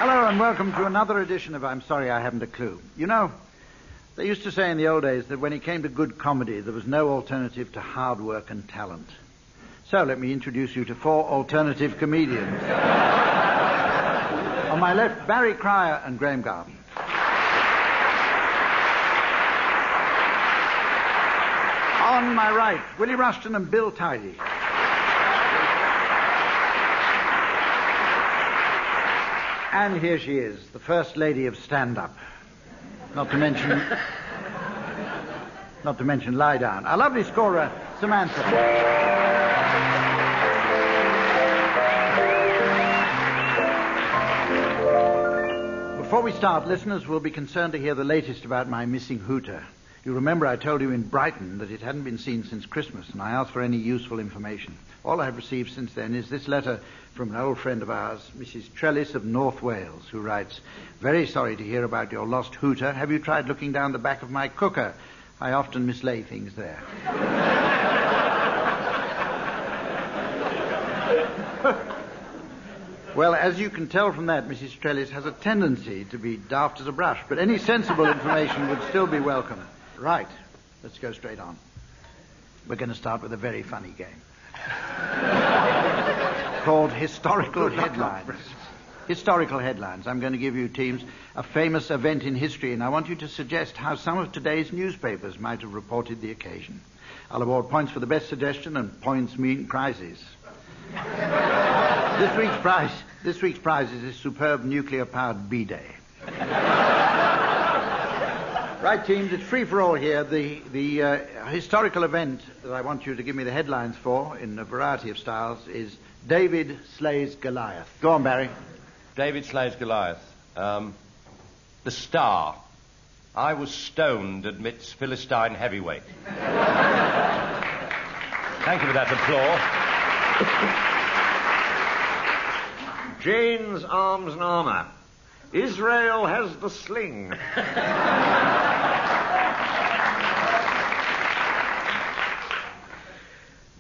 Hello and welcome to another edition of I'm Sorry I Haven't a Clue. You know, they used to say in the old days that when it came to good comedy, there was no alternative to hard work and talent. So let me introduce you to 4 alternative comedians. On my left, Barry Cryer and Graeme Garden. On my right, Willie Rushton and Bill Tidy. And here she is, the First Lady of Stand-Up. Not to mention lie down. Our lovely scorer, Samantha. Before we start, listeners will be concerned to hear the latest about my missing hooter. You remember I told you in Brighton that it hadn't been seen since Christmas, and I asked for any useful information. All I have received since then is this letter from an old friend of ours, Mrs. Trellis of North Wales, who writes, "Very sorry to hear about your lost hooter. Have you tried looking down the back of my cooker? I often mislay things there." Well, as you can tell from that, Mrs. Trellis has a tendency to be daft as a brush, but any sensible information would still be welcome. Right, let's go straight on. We're going to start with a very funny game called Historical Headlines. Historical Headlines. I'm going to give you teams a famous event in history, and I want you to suggest how some of today's newspapers might have reported the occasion. I'll award points for the best suggestion, and points mean prizes. This week's prize is a superb nuclear-powered B-Day. Right, teams, it's free for all here. The historical event that I want you to give me the headlines for, in a variety of styles, is David slays Goliath. Go on, Barry. David slays Goliath. The Star. I was stoned admits Philistine heavyweight. Thank you for that applause. Jane's Arms and Armour. Israel has the sling.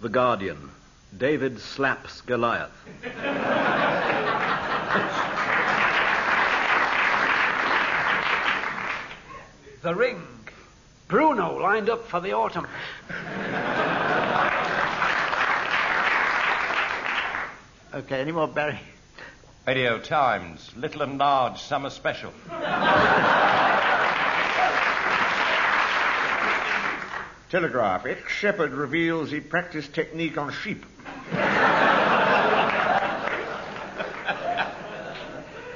The Guardian. David slaps Goliath. The Ring. Bruno lined up for the autumn. Okay, any more, Barry? Radio Times. Little and Large Summer Special. Telegraph. Ex-shepherd reveals he practiced technique on sheep.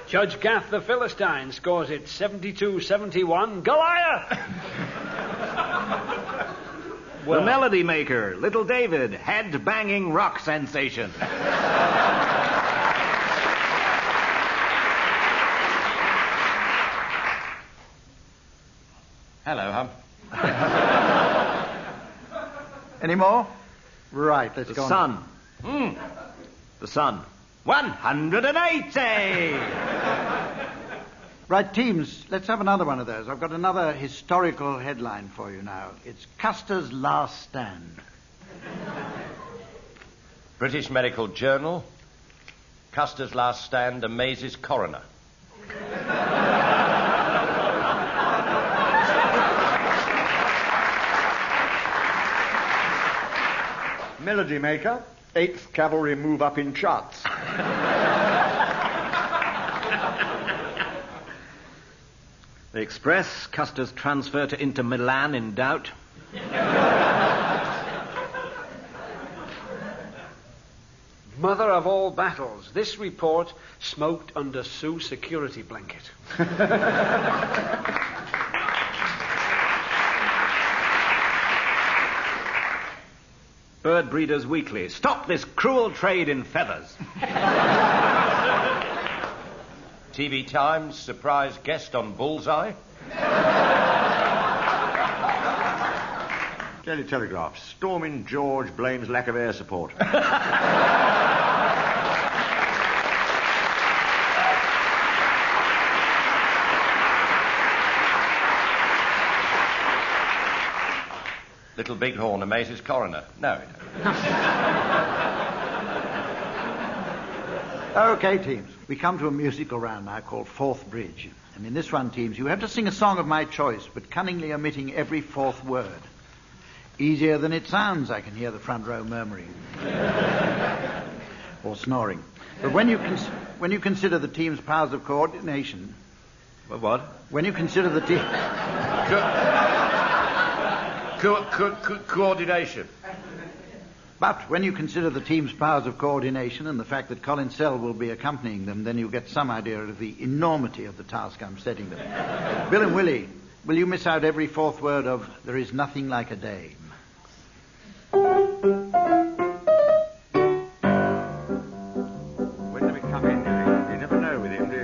Judge Gath the Philistine scores it 72-71. Goliath! The Melody Maker. Little David. Head-banging rock sensation. Hello, Hum. Any more? Right, let's go on. The Sun. The Sun. 180! Right, teams, let's have another one of those. I've got another historical headline for you now. It's Custer's Last Stand. British Medical Journal. Custer's Last Stand amazes coroner. Melody Maker. 8th Cavalry move up in charts. The Express. Custer's transfer to Inter Milan in doubt. Mother of all battles. This report smoked under Sioux security blanket. Bird Breeders Weekly. Stop this cruel trade in feathers. TV Times. Surprise guest on Bullseye. Daily Telegraph. Storming George blames lack of air support. Little Bighorn amazes coroner. No, it Okay, teams. We come to a musical round now called Fourth Bridge. And in this one, teams, you have to sing a song of my choice, but cunningly omitting every fourth word. Easier than it sounds, I can hear the front row murmuring. Or snoring. But when you consider the team's powers of coordination... What? When you consider the team... Coordination. But when you consider the team's powers of coordination and the fact that Colin Sell will be accompanying them, then you'll get some idea of the enormity of the task I'm setting them. Bill and Willie, will you miss out every fourth word of "There is nothing like a dame"? When did we come in? You never know with him, do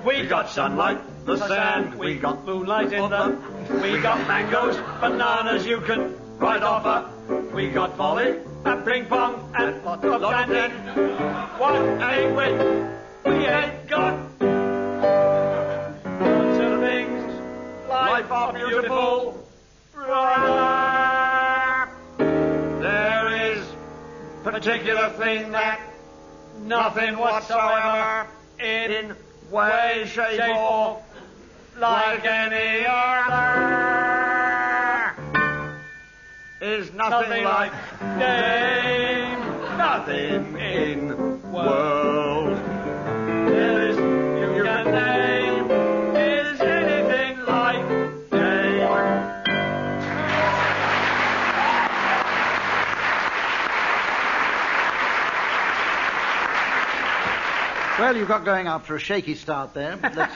you? We got sunlight, the sand, we got moonlight in the... We got mangoes, bananas you can right offer. We got volley and ping pong and lots of candy. What ain't we? We ain't got. Certain things, life are beautiful. There is particular thing that nothing whatsoever in way, shape, or like any other is nothing like name, nothing in world. There is you can name is anything like name. Well, you got going after a shaky start there. Let's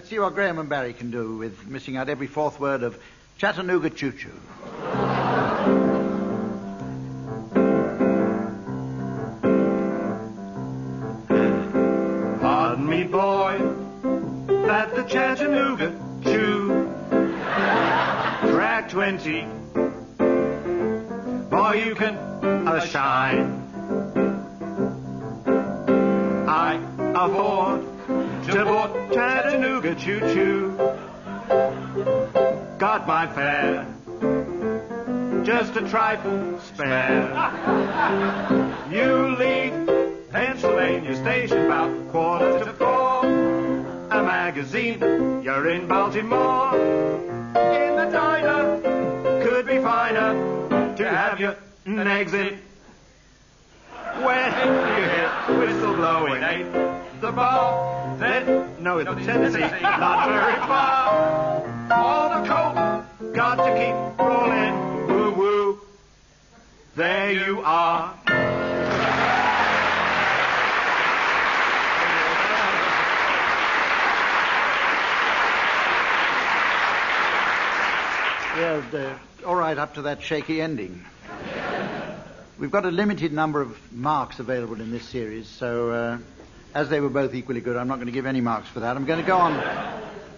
see what Graham and Barry can do with missing out every fourth word of Chattanooga Choo Choo. Pardon me, boy, at the Chattanooga Choo, track 20. Boy, you can shine. I afford to board Chattanooga Choo Choo. Got my fare, just a trifle spare. You leave Pennsylvania Station about 3:45. A magazine, you're in Baltimore. In the diner, could be finer to have your exit. When you hear whistle blowing, ain't the bar? Then no, it's Tennessee, not very far. All the coke, got to keep rolling. Woo woo, there you are. Yeah, all right, up to that shaky ending. We've got a limited number of marks available in this series, so as they were both equally good, I'm not going to give any marks for that. I'm going to go on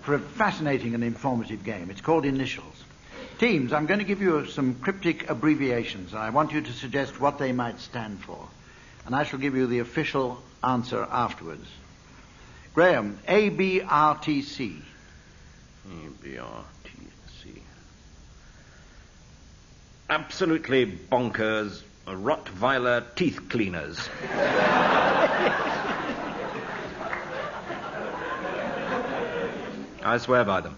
for a fascinating and informative game. It's called Initials. Teams, I'm going to give you some cryptic abbreviations, and I want you to suggest what they might stand for. And I shall give you the official answer afterwards. Graham, ABRTC. ABRTC. Absolutely bonkers Rottweiler teeth cleaners. I swear by them.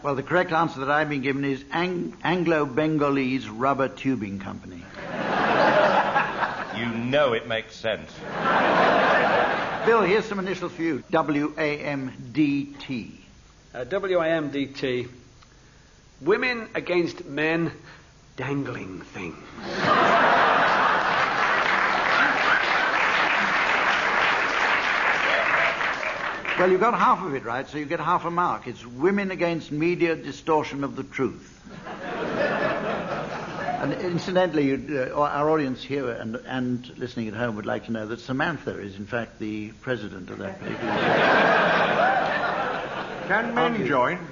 Well, the correct answer that I've been given is Anglo-Bengalese Rubber Tubing Company. You know it makes sense. Bill, here's some initials for you. WAMDT. WAMDT. Women against men dangling things. Well, you got half of it right, so you get half a mark. It's Women Against Media Distortion of the Truth. And incidentally, our audience here and listening at home would like to know that Samantha is, in fact, the president of that particular... Can men join?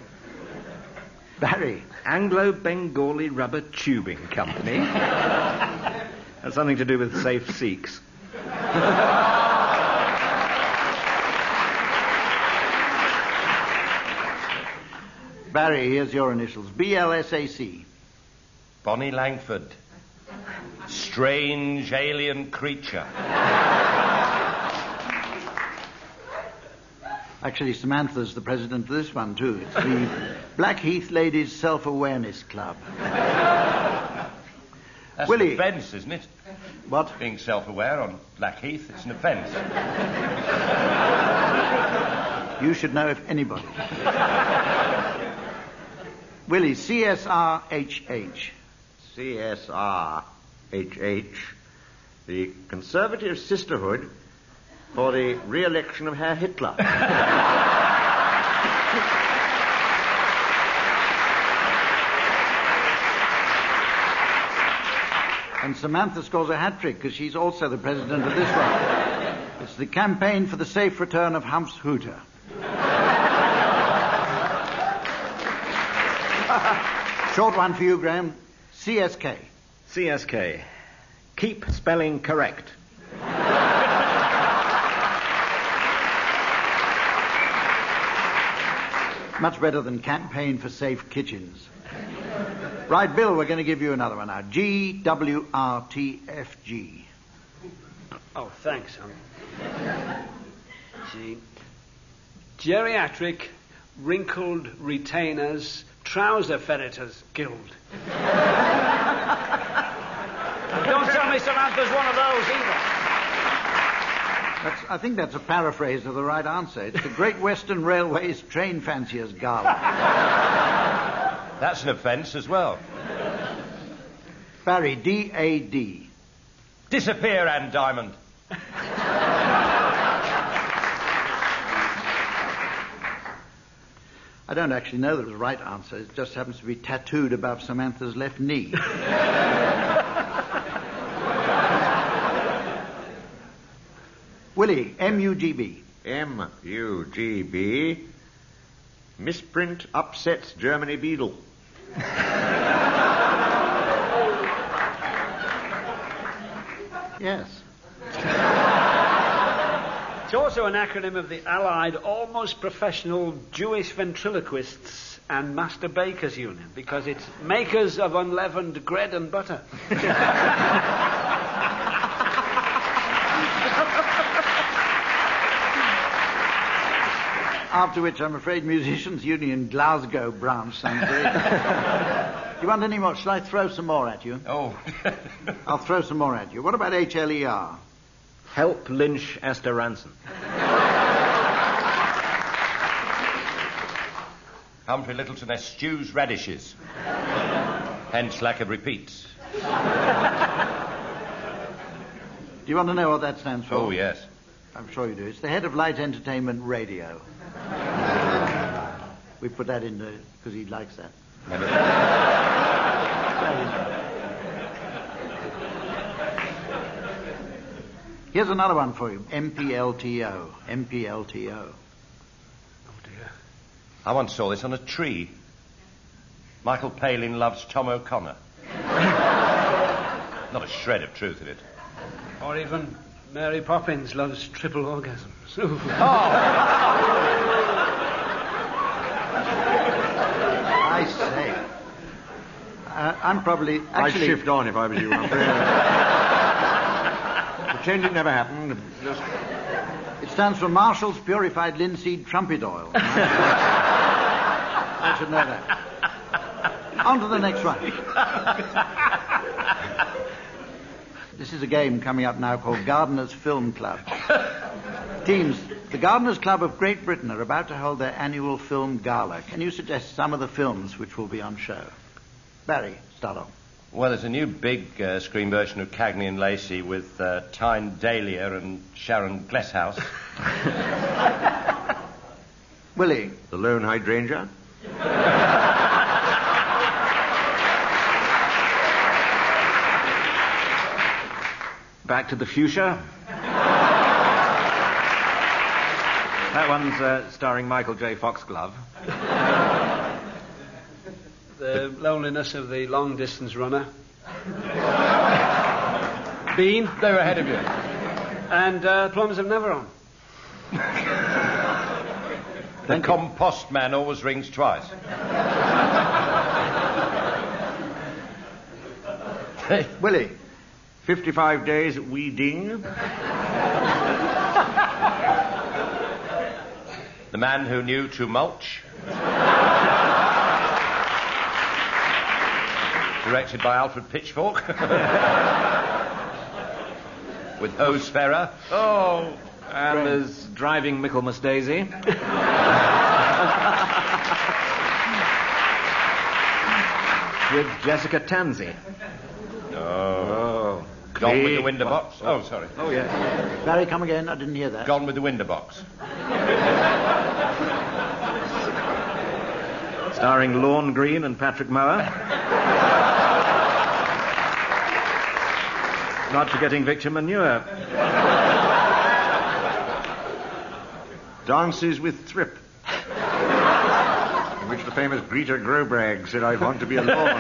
Barry. Anglo-Bengali Rubber Tubing Company. Has something to do with safe Sikhs. Barry, here's your initials. BLSAC. Bonnie Langford. Strange alien creature. Actually, Samantha's the president of this one, too. It's the Blackheath Ladies Self-Awareness Club. That's Willie. an offence, isn't it? What? Being self-aware on Blackheath, it's an offence. You should know if anybody. Willie, CSRHH. CSRHH, the Conservative Sisterhood for the re-election of Herr Hitler. And Samantha scores a hat-trick because she's also the president of this one. It's the campaign for the safe return of Hump's Hooter. Short one for you, Graeme. CSK. CSK. Keep spelling correct. Much better than campaign for safe kitchens. Right, Bill, we're going to give you another one now. GWRTFG. Oh, thanks, G. Geriatric Wrinkled Retainers Trouser Ferreters Guild. Don't tell me Samantha's one of those either. I think that's a paraphrase of the right answer. It's the Great Western Railway's Train Fanciers Gala. That's an offence as well. Barry, DAD. Disappear, Anne Diamond. I don't actually know the right answer. It just happens to be tattooed above Samantha's left knee. Willie, MUGB. MUGB, misprint upsets Germany Beadle. Yes. It's also an acronym of the Allied Almost Professional Jewish Ventriloquists and Master Bakers Union, because it's makers of unleavened bread and butter. After which, I'm afraid, Musicians Union Glasgow branch sounds great. You want any more? Shall I throw some more at you? Oh. I'll throw some more at you. What about HLER? Help lynch Esther Ranson. Humphrey Lyttelton eschews radishes. Hence lack of repeats. Do you want to know what that stands for? Oh, yes. I'm sure you do. It's the head of Light Entertainment Radio. We put that in because he likes that. Here's another one for you. MPLTO. MPLTO. Oh, dear. I once saw this on a tree. Michael Palin loves Tom O'Connor. Not a shred of truth in it. Or even Mary Poppins loves triple orgasms. Ooh. I say. I'm probably... I'd shift on if I was you, Humphrey. Pretend it never happened. Just... It stands for Marshall's Purified Linseed Trumpet Oil. I should know that. On to the next one. This is a game coming up now called Gardeners Film Club. Teams, the Gardeners Club of Great Britain are about to hold their annual film gala. Can you suggest some of the films which will be on show? Barry, start off. Well, there's a new big screen version of Cagney and Lacey with Tyne Dahlia and Sharon Glesshouse. Willie. The Lone Hydrangea. Back to the Fuchsia. That one's starring Michael J. Foxglove. The Loneliness of the Long Distance Runner. Bean. They were ahead of you. And Plums of Neveron. The compost man always rings twice. Willie. 55 days weeding. The Man Who Knew to Mulch. Directed by Alfred Pitchfork. With Hose Ferrer. Oh, and there's Driving Michaelmas Daisy. With Jessica Tansey. Oh. Gone with the Window Box. Oh, sorry. Oh, yeah. Barry, come again. I didn't hear that. Gone with the Window Box. Starring Lorne Greene and Patrick Mower. Not forgetting Victor Manure. Dances with Thrip. In which the famous Greta Grobrag said, I want to be alone.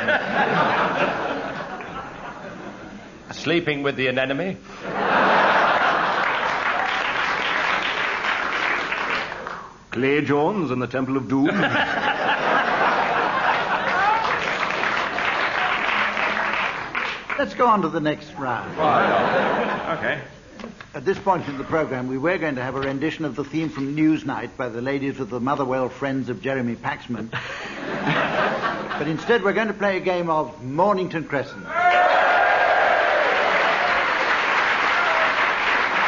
Sleeping with the Anemone. Clay Jones and the Temple of Doom. Let's go on to the next round. Okay. At this point in the programme, we were going to have a rendition of the theme from Newsnight by the ladies of the Motherwell Friends of Jeremy Paxman. But instead, we're going to play a game of Mornington Crescent.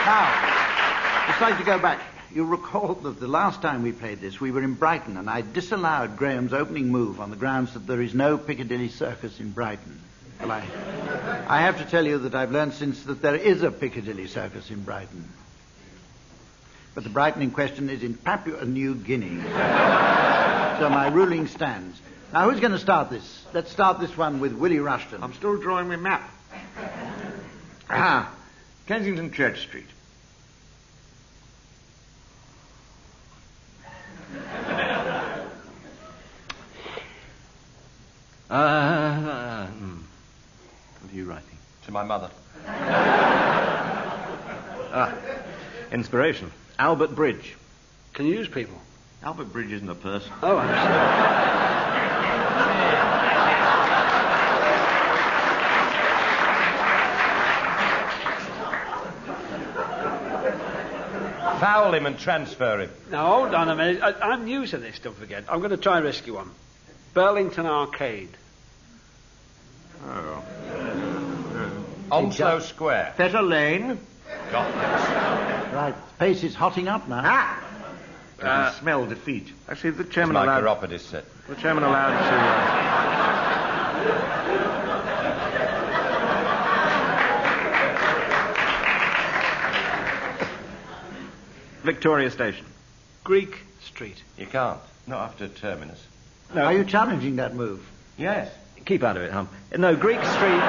Now, just like to go back. You'll recall that the last time we played this, we were in Brighton, and I disallowed Graham's opening move on the grounds that there is no Piccadilly Circus in Brighton. Well, I have to tell you that I've learned since that there is a Piccadilly Circus in Brighton. But the Brighton in question is in Papua New Guinea. So my ruling stands. Now, who's going to start this? Let's start this one with Willie Rushton. I'm still drawing my map. Kensington Church Street. What are you writing? To my mother. Inspiration. Albert Bridge. Can you use people? Albert Bridge isn't a person. Oh, I'm Foul him and transfer him. Now, hold on a minute. I'm new to this stuff again. I'm going to try rescue one. Burlington Arcade. Oh. Onslow Square. Fetter Lane. Got this. Right, pace is hotting up now. I can smell defeat. Actually, the It's chairman my allowed... chiropodist set. The chairman allowed to... Victoria Station. Greek Street. You can't. Not after Terminus. No. Are you challenging that move? Yes. Keep out of it, Hump. No, Greek Street...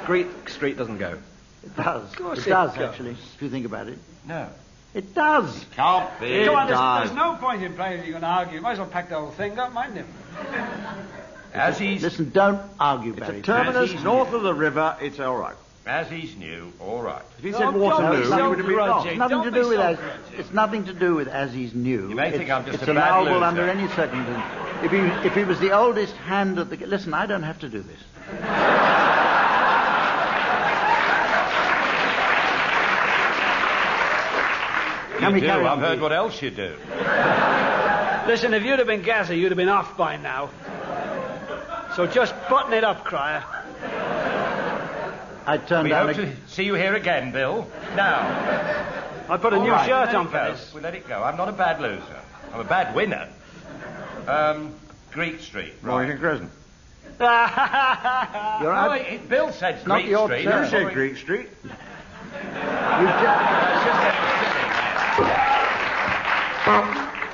Greek Street doesn't go. It does. Of course It does, it does. actually, if you think about it. No. It does. Can't be. Come on, there's no point in playing if you're going to argue. You might as well pack the whole thing up, mind him. As he's Listen, don't argue, It's Barry. a terminus As he's north of the river. It's all right. as he's new, all right. If he said Don't Waterloo, be he so would have been wrong. grudging. It's nothing Don't to be do with so as. grudging. It's nothing to do with as he's new. You may think I'm just it's a bad allowable loser. under any circumstance. If he was the oldest hand at the. Listen, I don't have to do this. Can we You do. carry on, I've heard please? what else you do. Listen, if you'd have been Gazza, you'd have been off by now. So just button it up, Crier. I turned We down. hope to see you here again, Bill. Now. I put a All new right, shirt let on it for go. this. We'll let it go. I'm not a bad loser. I'm a bad winner. Greek Street. Mornington Crescent. You're Oh, out. Bill said not Greek your Street. turn. You said Greek Street.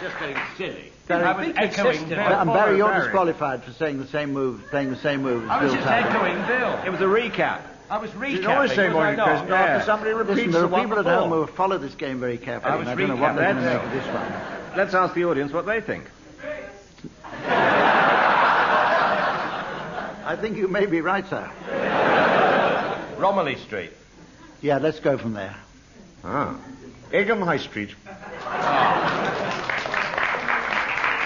Just getting silly. Barry, I was echoing Bill. And Barry, you're Barry. disqualified for saying the same move, playing the same move I as was Bill just Tyler. echoing Bill. It was a recap. I was recapping. You always say was I Mornington not? Crescent after somebody Listen, repeats there the are one people at home before. who follow this game very carefully, I and was I don't know what they're going to make of this one. Let's ask the audience what they think. I think you may be right, sir. Romilly Street. Yeah, let's go from there. Egham High Street.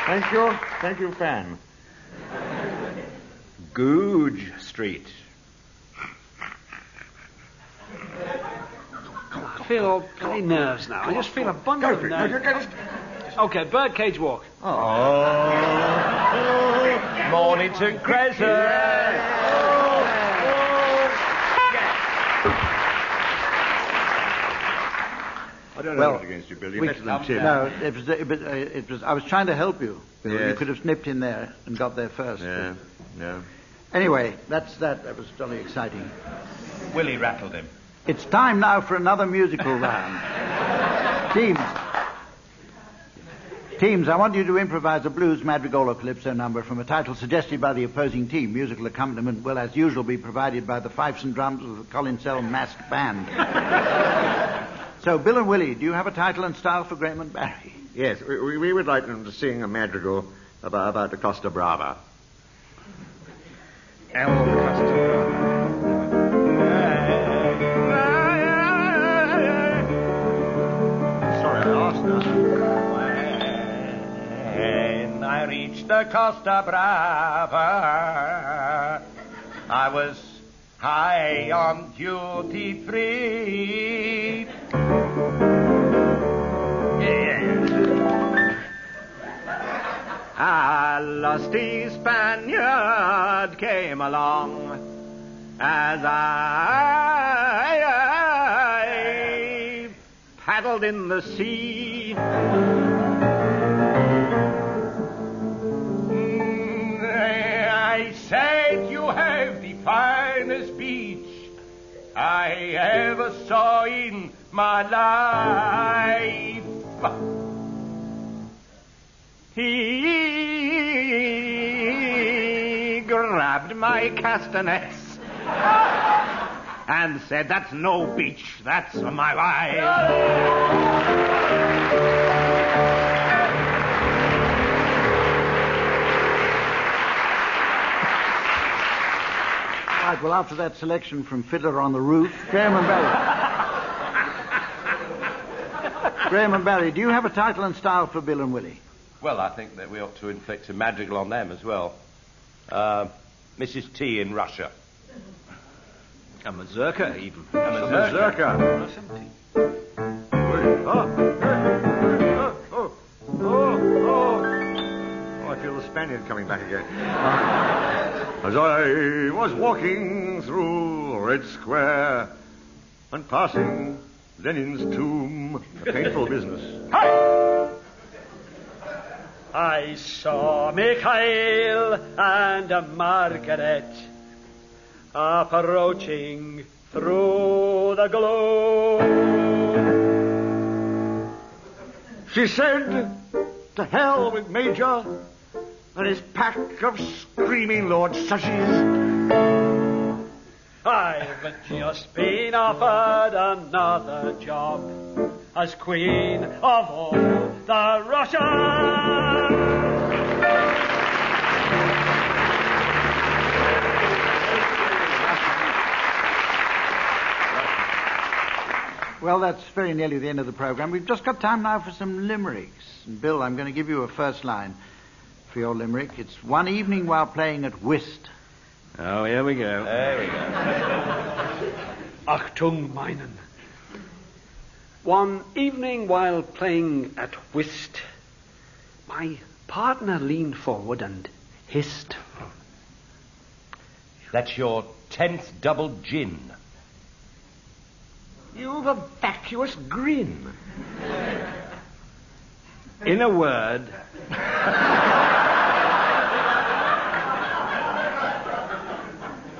Thank you, Fan. Googe Street. I feel all bloody nerves now. I just feel a bundle of nerves. Okay, Birdcage Walk. Mornington Crescent. I don't know what's against you, Bill. You're better than Tim. No, it was. I was trying to help you. Yes. You could have snipped in there and got there first. Yeah, no. Anyway, that's that. That was jolly exciting. Willie rattled him. It's time now for another musical round. Teams, I want you to improvise a blues, madrigal, or calypso number from a title suggested by the opposing team. Musical accompaniment will, as usual, be provided by the fifes and drums of the Collinsell masked band. So, Bill and Willie, do you have a title and style for Graeme and Barry? Yes, we would like them to sing a madrigal about the Costa Brava. El Costa Brava. Sorry, I asked now. When I reached the Costa Brava, I was high on duty free. A lusty Spaniard came along as I paddled in the sea. I said, you have the finest beach I ever saw in my life. He grabbed my castanets and said, that's no beach, that's my wife. Right, well, after that selection from Fiddler on the Roof, Graeme and Barry. Graeme and Barry, do you have a title and style for Bill and Willie? Well, I think that we ought to inflict a madrigal on them as well. Mrs. T in Russia. A mazurka, even. A mazurka. Oh, I feel the Spaniard coming back again. As I was walking through Red Square and passing Lenin's tomb, a painful business. I saw Mikhail and Margaret approaching through the gloom. She said, to hell with Major and his pack of screaming Lord Sushies. I've just been offered another job as Queen of all the Russians. Well, that's very nearly the end of the program. We've just got time now for some limericks. And Bill, I'm going to give you a first line for your limerick. It's one evening while playing at whist. Oh, here we go. There we go. Achtung meinen. One evening while playing at whist, my partner leaned forward and hissed. That's your 10th double gin. You've a vacuous grin. In a word...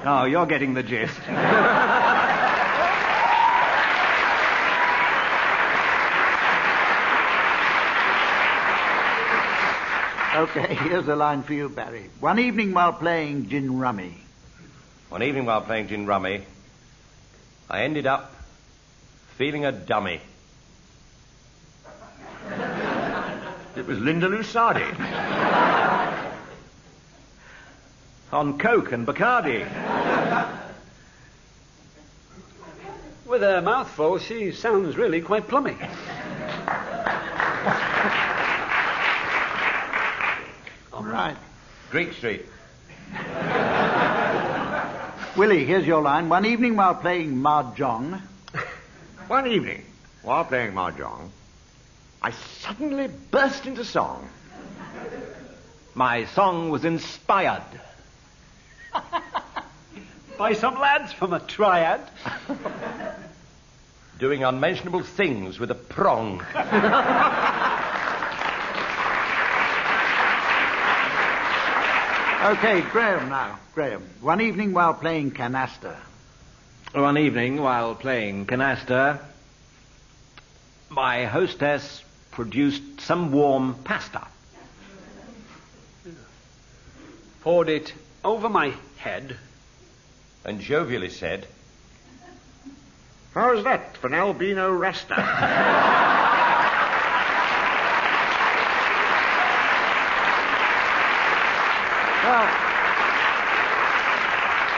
Oh, you're getting the gist. Okay, here's a line for you, Barry. One evening while playing gin rummy. One evening while playing gin rummy, I ended up feeling a dummy. It was Linda Lusardi. On Coke and Bacardi. With her mouth full, she sounds really quite plummy. All right. Greek Street. Willie, here's your line. One evening while playing mahjong... One evening, while playing mahjong, I suddenly burst into song. My song was inspired. By some lads from a triad. Doing unmentionable things with a prong. Okay, Graeme now. Graeme. One evening while playing canasta. One evening, while playing canasta, my hostess produced some warm pasta. Poured it over my head. And jovially said, How's that for an albino rasta? Well,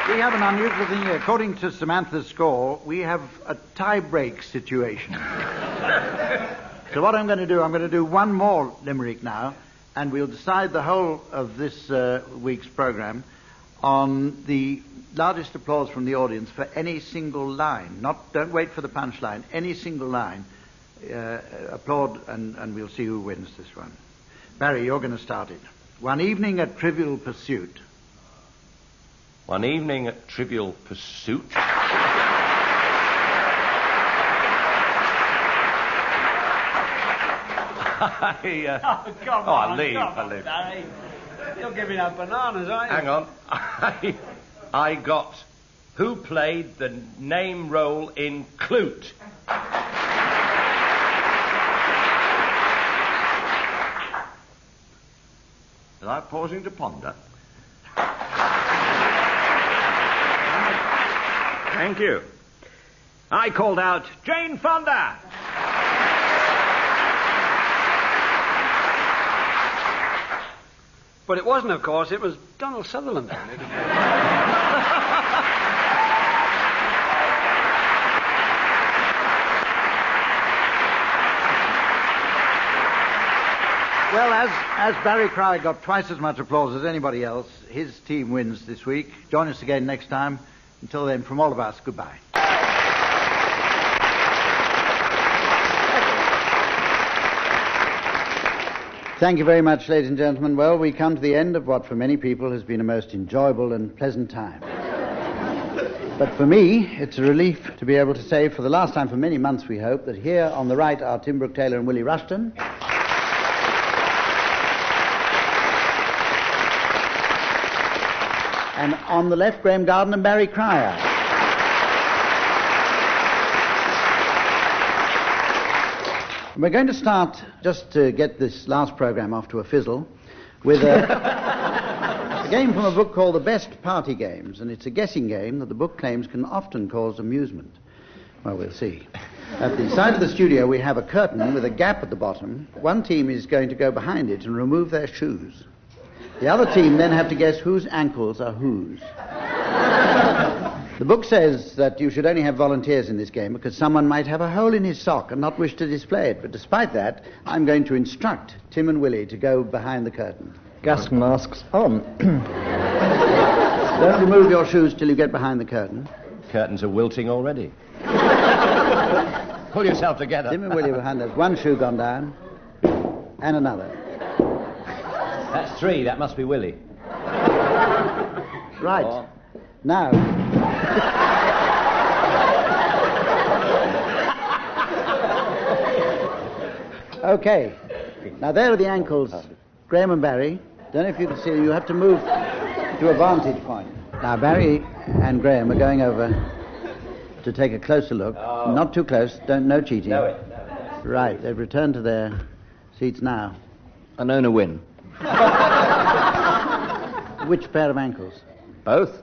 we have an unusual thing here. According to Samantha's score, we have a tie-break situation. So what I'm going to do one more limerick now, and we'll decide the whole of this week's program on the loudest applause from the audience for any single line. Don't wait for the punchline. Any single line. Applaud, and we'll see who wins this one. Barry, you're going to start it. One evening at Trivial Pursuit. One evening at Trivial Pursuit. I'll leave. Barry. You're giving out bananas, aren't you? Hang on. I got who played the name role in Clute. Without pausing to ponder. Thank you. I called out, Jane Fonda! But it wasn't, of course. It was Donald Sutherland. Well, as Barry Crowley got twice as much applause as anybody else, his team wins this week. Join us again next time. Until then, from all of us, goodbye. Thank you very much, ladies and gentlemen. Well, we come to the end of what for many people has been a most enjoyable and pleasant time. But for me, it's a relief to be able to say for the last time for many months, we hope, that here on the right are Tim Brooke-Taylor and Willie Rushton. And on the left, Graeme Garden and Barry Cryer. We're going to start, just to get this last program off to a fizzle, with a game from a book called The Best Party Games, and it's a guessing game that the book claims can often cause amusement. Well, we'll see. At the side of the studio, we have a curtain with a gap at the bottom. One team is going to go behind it and remove their shoes. The other team then have to guess whose ankles are whose. The book says that you should only have volunteers in this game because someone might have a hole in his sock and not wish to display it. But despite that, I'm going to instruct Tim and Willie to go behind the curtain. Gas masks on. Don't remove your shoes till you get behind the curtain. Curtains are wilting already. Pull yourself together. Tim and Willie behind us. One shoe gone down. And another. That's three. That must be Willie. Right. Four. Now. Okay. Now there are the ankles. Graeme and Barry. Don't know if you can see. You have to move to a vantage point. Now Barry and Graeme are going over to take a closer look. Oh. Not too close. No cheating. Know it. Right. They've returned to their seats now. And own a win. Which pair of ankles? Both.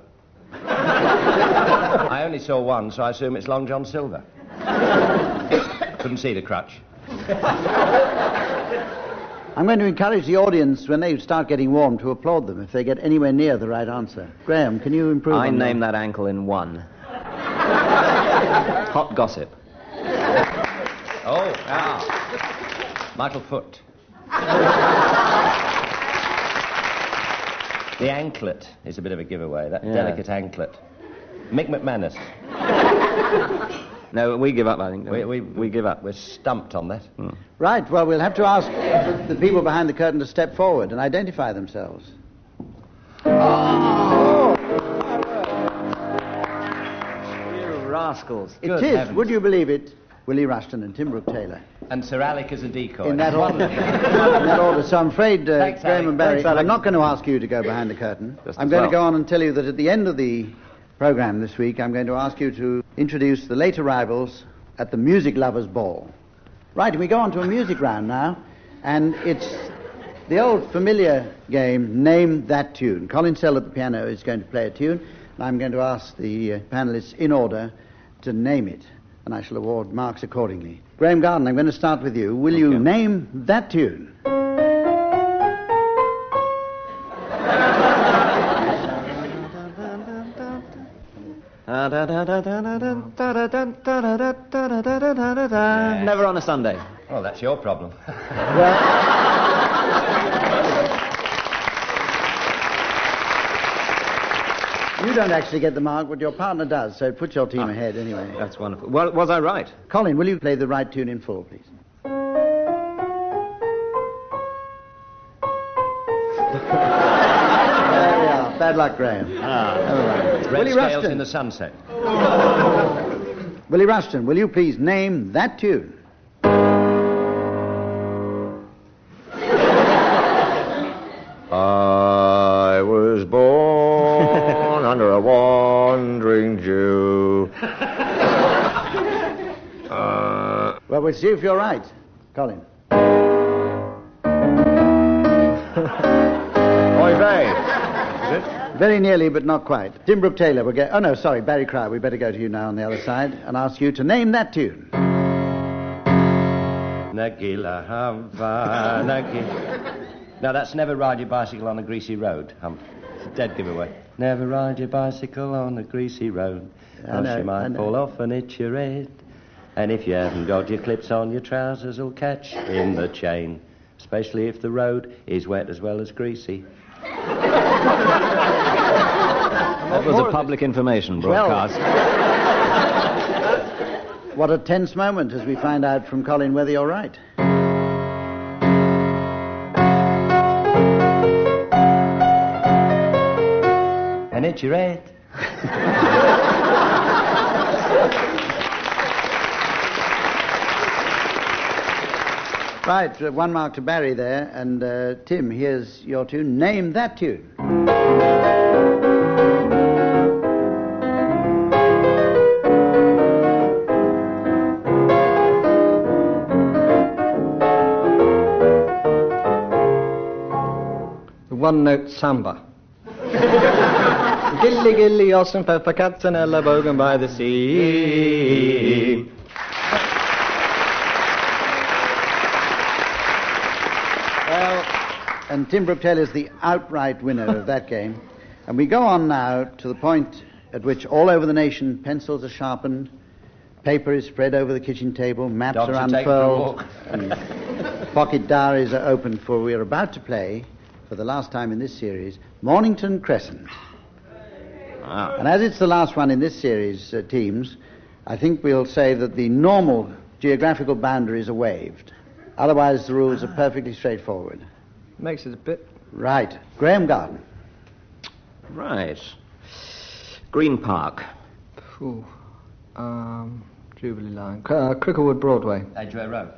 I only saw one, so I assume it's Long John Silver. Couldn't see the crutch. I'm going to encourage the audience, when they start getting warm, to applaud them if they get anywhere near the right answer. Graeme, can you improve I on name that ankle in one. Hot gossip. Oh, ah. Michael Foot. The anklet is a bit of a giveaway, that delicate anklet. Mick McManus. No, we give up, I think. We give up. We're stumped on that. Right, well, we'll have to ask the people behind the curtain to step forward and identify themselves. Oh! You rascals. It is, heavens. would you believe it, Willie Rushton and Tim Brooke-Taylor. And Sir Alec as a decoy. In that order. In that order. So I'm afraid, Thanks, Graham Alec. and Barry, Thanks, Alec. I'm not going to ask you to go behind the curtain. Just I'm as going well. to go on and tell you that at the end of the program this week, I'm going to ask you to introduce the late arrivals at the Music Lovers Ball. Right, and we go on to a music round now, and it's the old familiar game, Name That Tune. Colin Sell at the piano is going to play a tune, and I'm going to ask the panelists in order to name it, and I shall award marks accordingly. Graeme Garden, I'm going to start with you. Will you name that tune? Never on a Sunday. Oh, that's your problem. You don't actually get the mark, but your partner does, so it puts your team ahead anyway. That's wonderful. Well, was I right? Colin, will you play the right tune in full, please? There we are. Bad luck, Graham. All right. Red Willie scales Rushton. in the sunset. Willie Rushton, will you please name that tune? I was born under a wandering Jew. Well, we'll see if you're right. Colin. Oy vey. Is it? Very nearly, but not quite. Tim Brooke-Taylor will get... Oh, no, sorry, Barry Crowd. We better go to you now on the other side and ask you to name that tune. Nagila Hava, Nagila. No, that's Never Ride Your Bicycle on a Greasy Road. It's a dead giveaway. Never ride your bicycle on a greasy road. I know, Else you I might know. fall off and hit your head. And if you haven't got your clips on, your trousers will catch in the chain. Especially if the road is wet as well as greasy. That was a public information broadcast. What a tense moment as we find out from Colin whether you're right. And hit your head. Right, one mark to Barry there, and Tim, here's your tune. Name that tune. The one-note samba. Gilly, gilly, oss and pepper, cats and ellebogen by the sea. And Tim Brooke-Taylor is the outright winner of that game. And we go on now to the point at which all over the nation pencils are sharpened, paper is spread over the kitchen table, maps Dogs are are taken for a unfurled, walk. and pocket diaries are opened, for we are about to play, for the last time in this series, Mornington Crescent. And as it's the last one in this series, teams, I think we'll say that the normal geographical boundaries are waived. Otherwise, the rules are perfectly straightforward. Makes it a bit... Right. Graeme Garden. Right. Green Park. Ooh. Jubilee Line. Cricklewood Broadway. Edgware Road.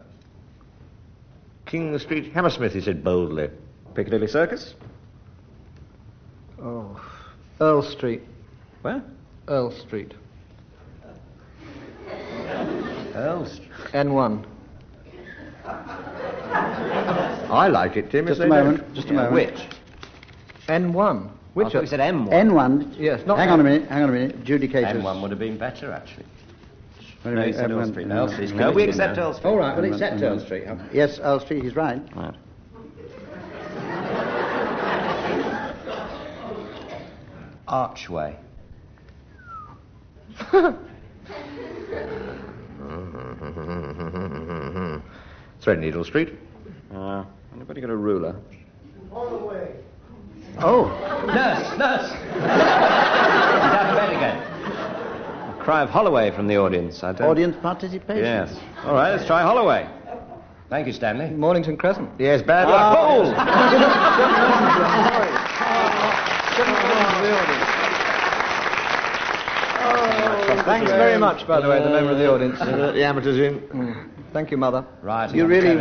King Street, Hammersmith, he said boldly. Piccadilly Circus. Oh. Earl Street. Where? Earl Street. Earl Street. N1. I like it, Tim. Just if a they moment. don't. Just a moment. Which? N1. I Which thought you said M1. N1. Yes, not... Hang on a minute. Judicators. M1 would have been better, actually. Wait a No, minute, he said Earl M1. Street. Earl Street's No, we coming in accept now. Earl Street. All right, we'll M1, accept M1. Earl Street. Yes, Earl Street, he's right. Right. Archway. Threadneedle Street. Anybody got a ruler? Oh, Nurse! He's out of bed again. cry of Holloway from the audience. I don't... Audience participation. Yes. All right, let's try Holloway. Thank you, Stanley. Mornington Crescent. Yes, bad luck. Oh! Thanks very much, by the way, the member of the audience. The amateurs in. Thank you, Mother. Right. You really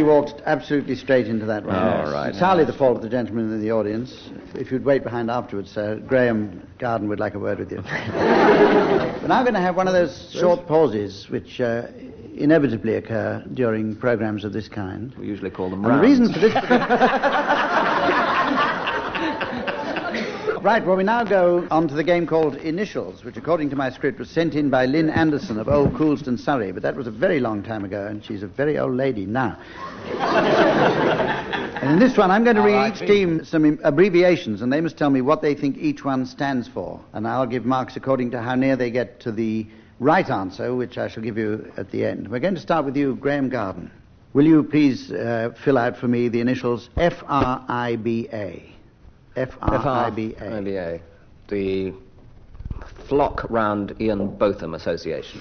walked absolutely straight into that one. All right. It's hardly the fault of the gentleman in the audience. If you'd wait behind afterwards, sir, Graeme Garden would like a word with you. We're now going to have one of those short pauses which inevitably occur during programs of this kind. We usually call them And the rounds. reason for this... Right, well, we now go on to the game called Initials, which, according to my script, was sent in by Lynn Anderson of Old Coulston, Surrey, but that was a very long time ago, and she's a very old lady now. And in this one, I'm going to read each team some abbreviations, and they must tell me what they think each one stands for. And I'll give marks according to how near they get to the right answer, which I shall give you at the end. We're going to start with you, Graeme Garden. Will you please fill out for me the initials F-R-I-B-A? F-R-I-B-A. IBA. The Flock Round Ian Botham Association.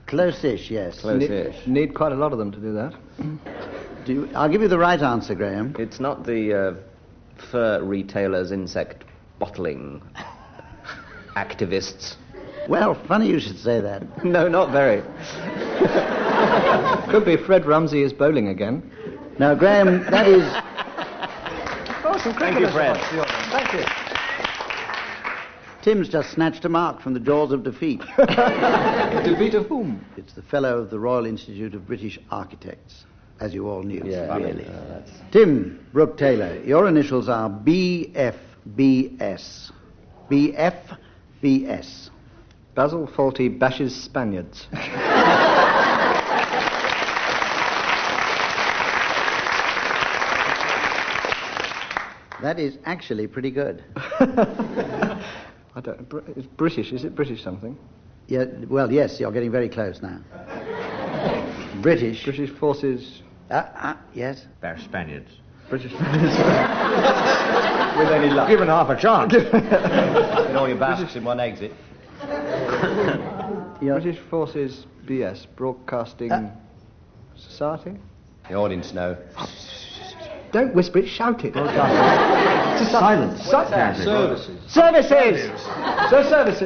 Close-ish, yes. Close-ish. Need quite a lot of them to do that. I'll give you the right answer, Graeme. It's not the fur retailers, insect bottling activists. Well, funny you should say that. No, not very. Could be Fred Rumsey is bowling again. Now, Graeme, that is... Thank you, Fred. Thank you. Tim's just snatched a mark from the jaws of defeat. Defeat of whom? It's the fellow of the Royal Institute of British Architects, as you all knew, really. Tim Brooke-Taylor, your initials are BFBS. BFBS. Basil Fawlty bashes Spaniards. That is actually pretty good. It's British. Is it British something? Yeah, well, yes, you're getting very close now. British. British forces. Yes. They're Spaniards. British forces. With any luck. Given half a chance. Get all your Basques in one exit. British forces. BS. Broadcasting Society. The audience know. Don't whisper it. Shout it. Silence. Services.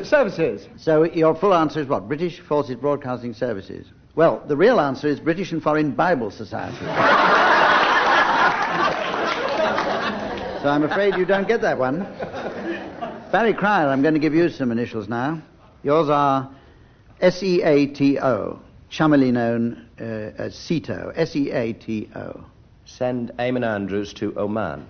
Services. So your full answer is what? British Forces Broadcasting Services. Well, the real answer is British and Foreign Bible Society. So I'm afraid you don't get that one. Barry Cryer, I'm going to give you some initials now. Yours are SEATO, chummily known as CETO, SEATO. Send Eamon Andrews to Oman.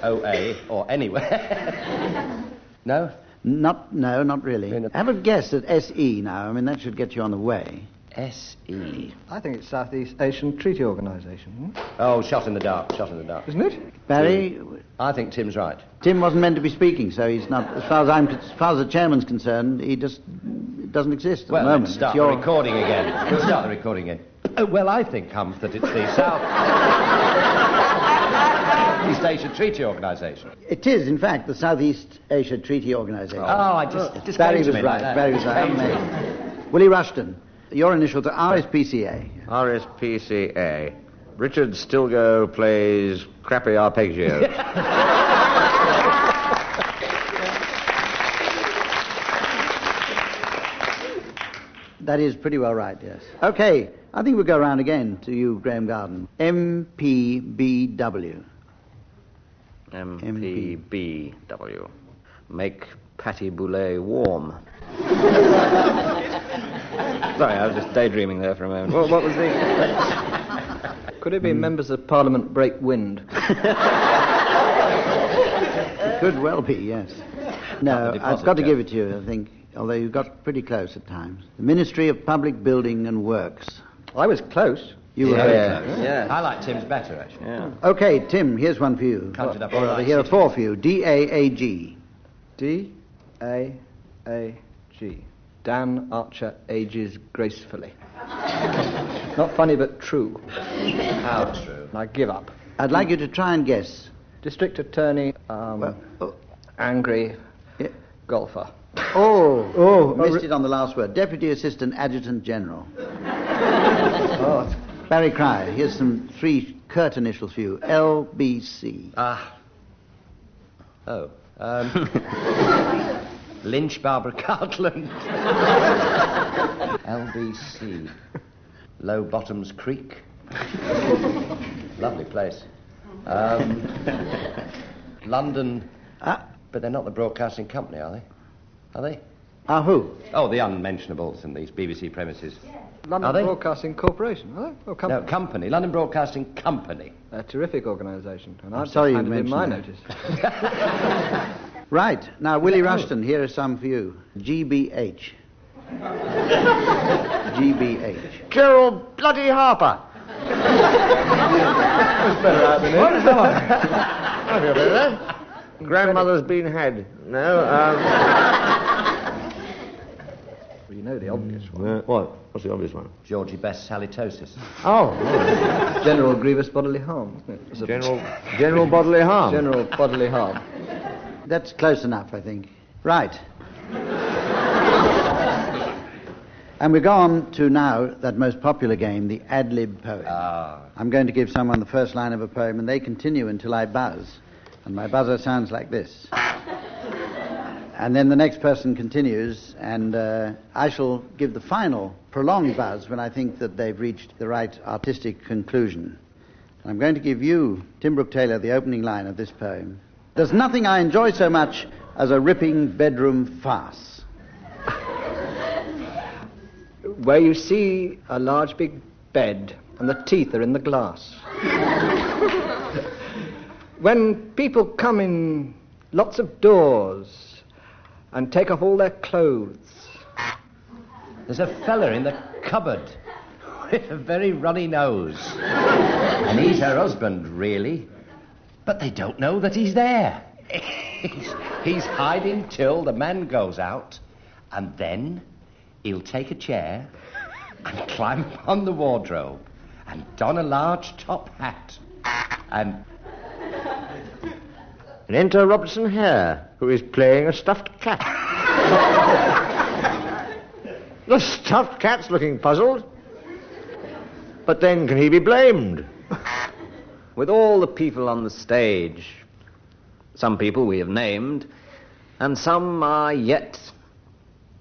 OA, or anywhere. No? No, not really. Have a guess at SE now. I mean, that should get you on the way. SE. I think it's Southeast Asian Treaty Organisation. Oh, shot in the dark, Isn't it? Barry, I think Tim's right. Tim wasn't meant to be speaking, so he's not. As far as the chairman's concerned, he just doesn't exist at the moment. Let's start the recording again. We'll start the recording again. Oh, well, I think, Humph, that it's the South East Asia Treaty Organisation. It is, in fact, the Southeast Asia Treaty Organisation. Oh, it just Barry came to was me right. like that. Barry was right. Amazing. Willie Rushton, your initials are RSPCA. RSPCA. Richard Stilgo plays crappy arpeggios. That is pretty well right, yes. Okay, I think we'll go around again to you, Graeme Garden. MPBW. MPBW. Make Patty Boulay warm. Sorry, I was just daydreaming there for a moment. What was the... Could it be members of Parliament break wind? It could well be, yes. No, I've got to give it to you, I think, although you got pretty close at times. The Ministry of Public Building and Works. I was close. You were very close. Yeah. I like Tim's better, actually. Yeah. Okay, Tim, here's one for you. Counted up Or all rather, right, here are City. four for you. DAAG. D-A-A-G. Dan Archer ages gracefully. Not funny, but true. How true. I give up. I'd like you to try and guess District Attorney, angry Yeah. golfer. Missed it on the last word. Deputy Assistant Adjutant General. Barry Cryer, here's some 3 curt initials for you. LBC. Lynch Barbara Cartland. LBC. Low Bottoms Creek. Lovely place. London. But they're not the broadcasting company, are they? Are they? Who? Oh, the unmentionables in these BBC premises. London Are they? Broadcasting Corporation, are they? Or company? No, company. London Broadcasting Company. A terrific organisation. And I've sorry you handed in my mentioned notice. Right. Now, Willie Rushton, here are some for you. GBH. GBH. Gerald bloody Harper. That's better out than it. I feel better then. Grandmother's been had. No, Well, you know the obvious one. what? What's the obvious one? Georgie Best's halitosis. Oh, General grievous bodily harm, isn't it? general bodily harm. General bodily harm. That's close enough, I think. Right. And we go on to now that most popular game, the ad-lib poem. I'm going to give someone the first line of a poem, and they continue until I buzz. And my buzzer sounds like this. And then the next person continues, and I shall give the final prolonged buzz when I think that they've reached the right artistic conclusion. And I'm going to give you, Tim Brooke-Taylor, the opening line of this poem. There's nothing I enjoy so much as a ripping bedroom farce. Where you see a large big bed and the teeth are in the glass. When people come in lots of doors and take off all their clothes. There's a fella in the cupboard with a very runny nose. And he's her husband, really. But they don't know that he's there. He's hiding till the man goes out, and then he'll take a chair and climb on the wardrobe and don a large top hat and enter Robertson Hare, who is playing a stuffed cat. The stuffed cat's looking puzzled. But then can he be blamed? With all the people on the stage, some people we have named, and some are yet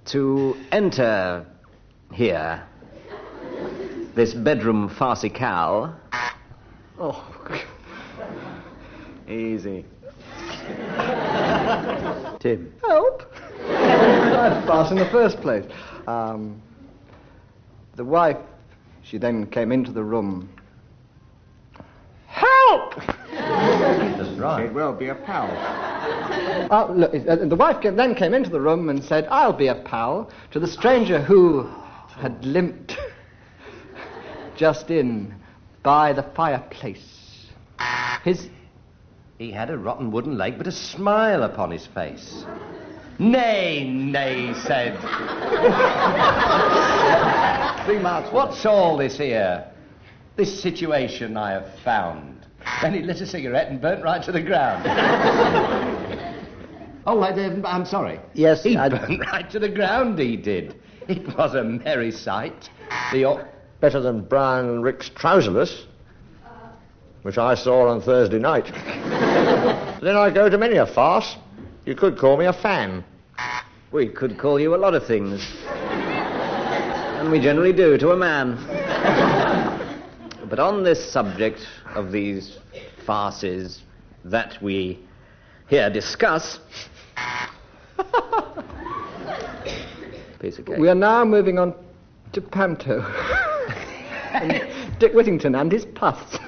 to enter here, this bedroom farcical. Oh, Easy. Tim. help! I'd farce in the first place. The wife, she then came into the room. Help! That's right. It will be a pal. Look, the wife then came into the room and said, I'll be a pal, to the stranger who had limped just in by the fireplace. He had a rotten wooden leg, but a smile upon his face. Nay, nay, said. 3 marks. What's all this here? This situation I have found. Then he lit a cigarette and burnt right to the ground. I'm sorry. Yes, he burnt right to the ground, he did. It was a merry sight. Better than Brian Rick's Trouserless, which I saw on Thursday night. Then I go to many a farce. You could call me a fan. We could call you a lot of things. And we generally do to a man. But on this subject of these farces that we here discuss... Piece of cake. We are now moving on to Panto. And Dick Whittington and his puffs.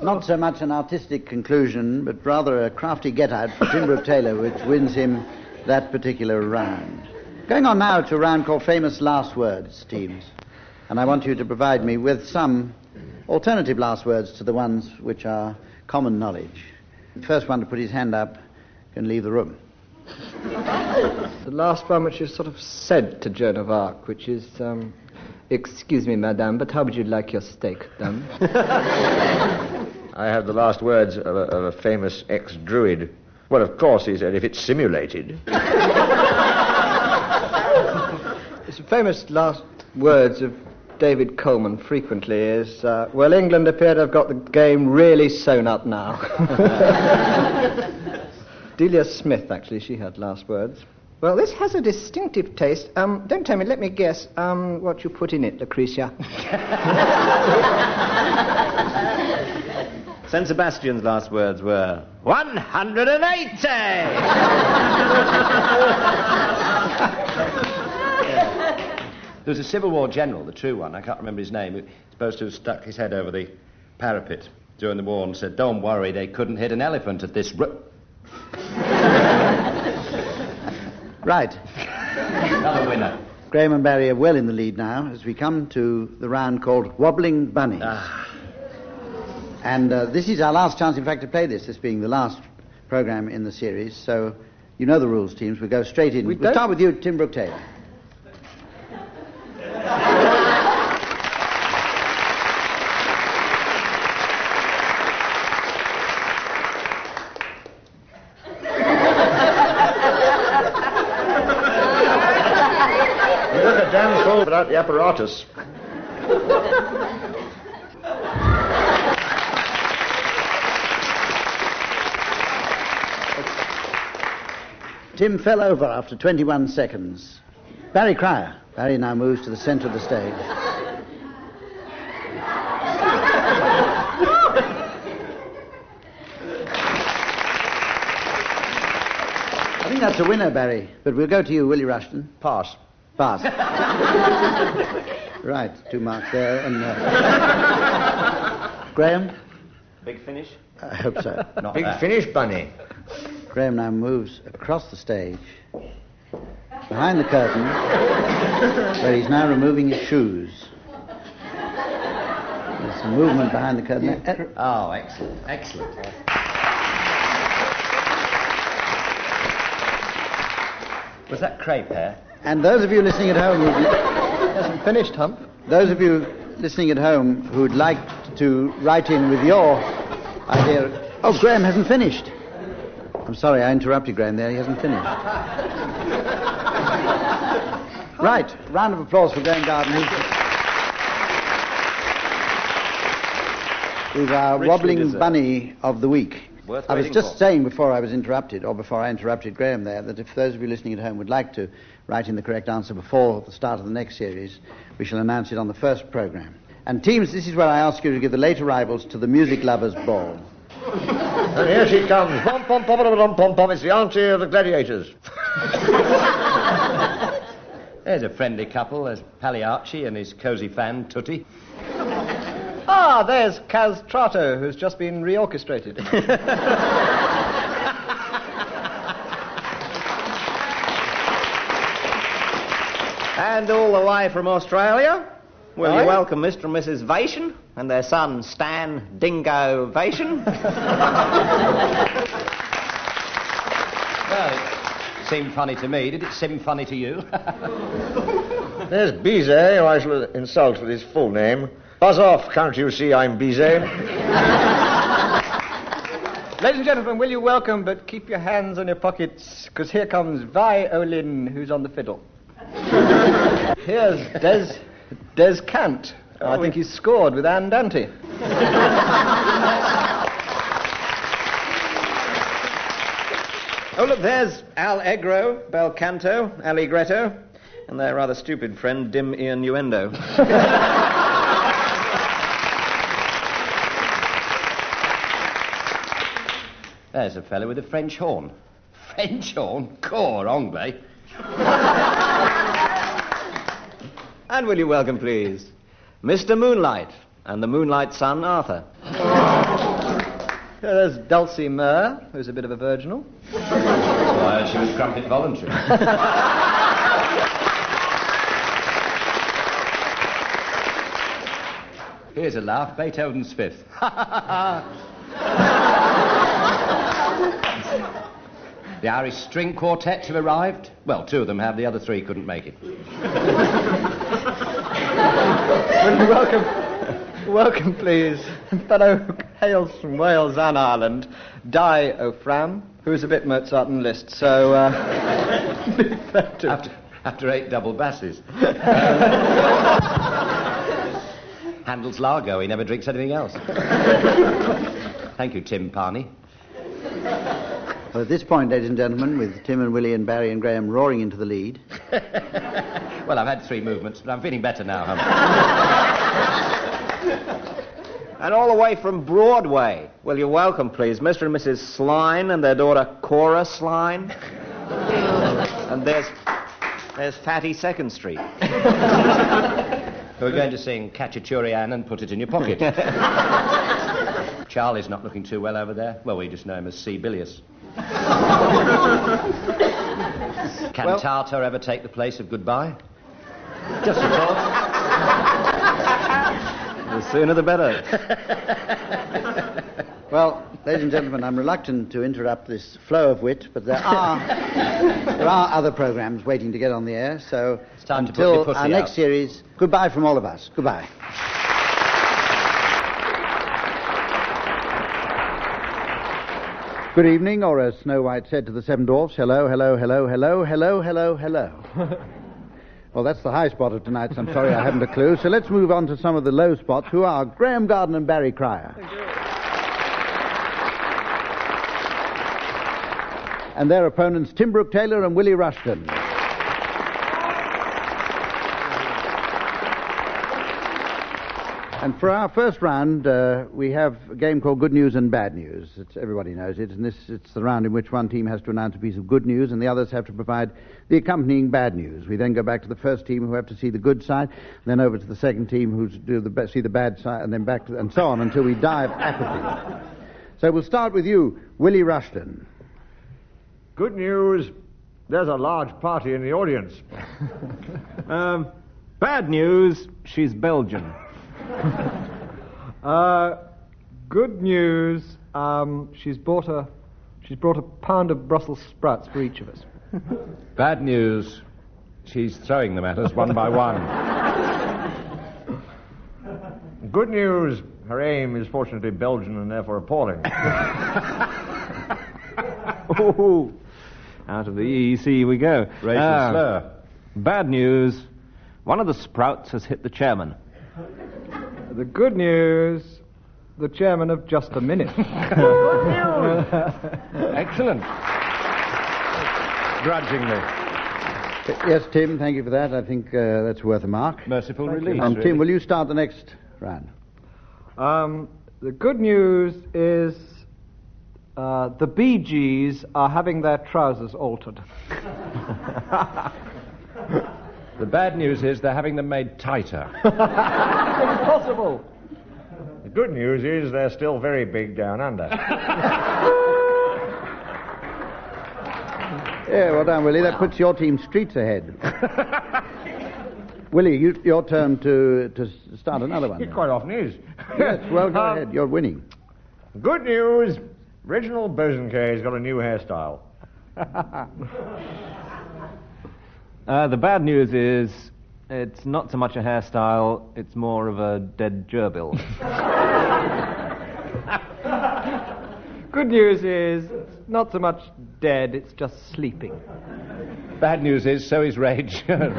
Not so much an artistic conclusion, but rather a crafty get-out for Tim Brooke-Taylor, which wins him that particular round. Going on now to a round called Famous Last Words, teams. And I want you to provide me with some alternative last words to the ones which are common knowledge. The first one to put his hand up can leave the room. The last one which is sort of said to Joan of Arc, which is, excuse me, madame, but how would you like your steak done? I have the last words of a famous ex-druid. Well, of course, he said, if it's simulated. His famous last words of David Coleman frequently is, well, England appear to have got the game really sewn up now. Delia Smith, actually, she had last words. Well, this has a distinctive taste. Don't tell me, let me guess what you put in it, Lucretia. St. Sebastian's last words were, 180! There was a Civil War general, the true one, I can't remember his name, who was supposed to have stuck his head over the parapet during the war and said, don't worry, they couldn't hit an elephant at this... Right. Another winner. Graeme and Barry are well in the lead now as we come to the round called Wobbling Bunnies. And this is our last chance, in fact, to play this being the last programme in the series. So you know the rules, teams. We'll go straight in. We'll start with you, Tim Brooke-Taylor. You look a damn fool without the apparatus. Tim fell over after 21 seconds. Barry Cryer. Barry now moves to the centre of the stage. I think that's a winner, Barry. But we'll go to you, Willie Rushton. Pass. Pass. Right, 2 marks there. And Graeme? Big finish? I hope so. Not Big that. finish, Bunny. Graeme now moves across the stage, behind the curtain, where he's now removing his shoes. There's some movement behind the curtain. Oh, excellent, excellent. Was that crepe hair? And those of you listening at home who Hasn't finished, Hump. those of you listening at home who'd like to write in with your idea... Oh, Graeme hasn't finished. I'm sorry, I interrupted Graeme there. He hasn't finished. Right, round of applause for Graeme Garden, who's our Richly wobbling deserved. bunny of the week. Worth I was waiting just for. saying before I was interrupted, or before I interrupted Graeme there, that if those of you listening at home would like to write in the correct answer before the start of the next series, we shall announce it on the first programme. And teams, this is where I ask you to give the late arrivals to the Music Lovers Ball. And here she comes. Pom, pom, pom, pom, pom, pom, pom. It's the auntie of the gladiators. There's a friendly couple. There's Pagliacci and his cosy fan, Tutti. Ah, there's Kaz Trato, who's just been reorchestrated. And all the way from Australia, will Aye. you welcome Mr. and Mrs. Vation and their son Stan Dingo Vation? Well, it seemed funny to me. Did it seem funny to you? There's Bizet, who I shall insult with his full name. Buzz off, can't you see I'm Bizet? Ladies and gentlemen, will you welcome, but keep your hands on your pockets, because here comes Violin, who's on the fiddle. Here's Des Cant. I think he's scored with Andante. Oh, look, there's Allegro, Bel Canto, Allegretto, and their rather stupid friend, Dim Innuendo. There's a fellow with a French horn. French horn? Cor anglais. And will you welcome, please, Mr. Moonlight and the Moonlight son, Arthur. There's Dulcie Murr, who's a bit of a virginal. Why, she was crumpet voluntary. Here's a laugh, Beethoven's fifth. The Irish string quartets have arrived. Well, 2 of them have. The other 3 couldn't make it. Welcome, please, fellow who hails from Wales and Ireland, Di O'Fram, who's a bit Mozart and Liszt, so, After 8 double basses. Handel's Largo. He never drinks anything else. Thank you, Tim Parney. Well, at this point, ladies and gentlemen, with Tim and Willie and Barry and Graham roaring into the lead. Well, I've had 3 movements, but I'm feeling better now, And all the way from Broadway. Will you welcome, please, Mr. and Mrs. Sline and their daughter Cora Sline. And there's Fatty Second Street. We're going to sing Cacciatore Ann and Put It in Your Pocket. Charlie's not looking too well over there. Well, we just know him as C. Bilious. Cantata ever take the place of goodbye? Just a thought. The sooner the better. Well, ladies and gentlemen, I'm reluctant to interrupt this flow of wit, but there are other programs waiting to get on the air, so It's time to until put your pussy our out. next series, goodbye from all of us. Goodbye. Good evening, or as Snow White said to the 7 dwarfs, hello, hello, hello, hello, hello, hello, hello. Well, that's the high spot of tonight's. I'm sorry I haven't a clue. So let's move on to some of the low spots, who are Graeme Garden and Barry Cryer. Thank you. And their opponents, Tim Brooke-Taylor and Willie Rushton. And for our first round, we have a game called Good News and Bad News. Everybody knows it, and it's the round in which one team has to announce a piece of good news and the others have to provide the accompanying bad news. We then go back to the first team who have to see the good side, then over to the second team who see the bad side, and then back to, and so on until we die of apathy. So we'll start with you, Willie Rushton. Good news, there's a large party in the audience. Bad news, she's Belgian. Good news, she's brought a pound of Brussels sprouts for each of us. Bad news, she's throwing them at us one by one. Good news, her aim is fortunately Belgian and therefore appalling. Ooh, out of the EEC we go. Racial slur. Bad news, one of the sprouts has hit the chairman. The good news, the chairman of Just a Minute. Excellent. Grudgingly. Yes, Tim, thank you for that. I think that's worth a mark. Merciful release. And Tim, will you start the next round? The good news is the Bee Gees are having their trousers altered. The bad news is they're having them made tighter. Impossible. The good news is they're still very big down under. Yeah, well done, Willie. That puts your team streets ahead. Willie, your turn to start another one. It quite often is. Yes, well, go ahead. You're winning. Good news, Reginald Bosanquet's got a new hairstyle. The bad news is it's not so much a hairstyle, it's more of a dead gerbil. Good news is it's not so much dead, it's just sleeping. Bad news is, so is Rage. Good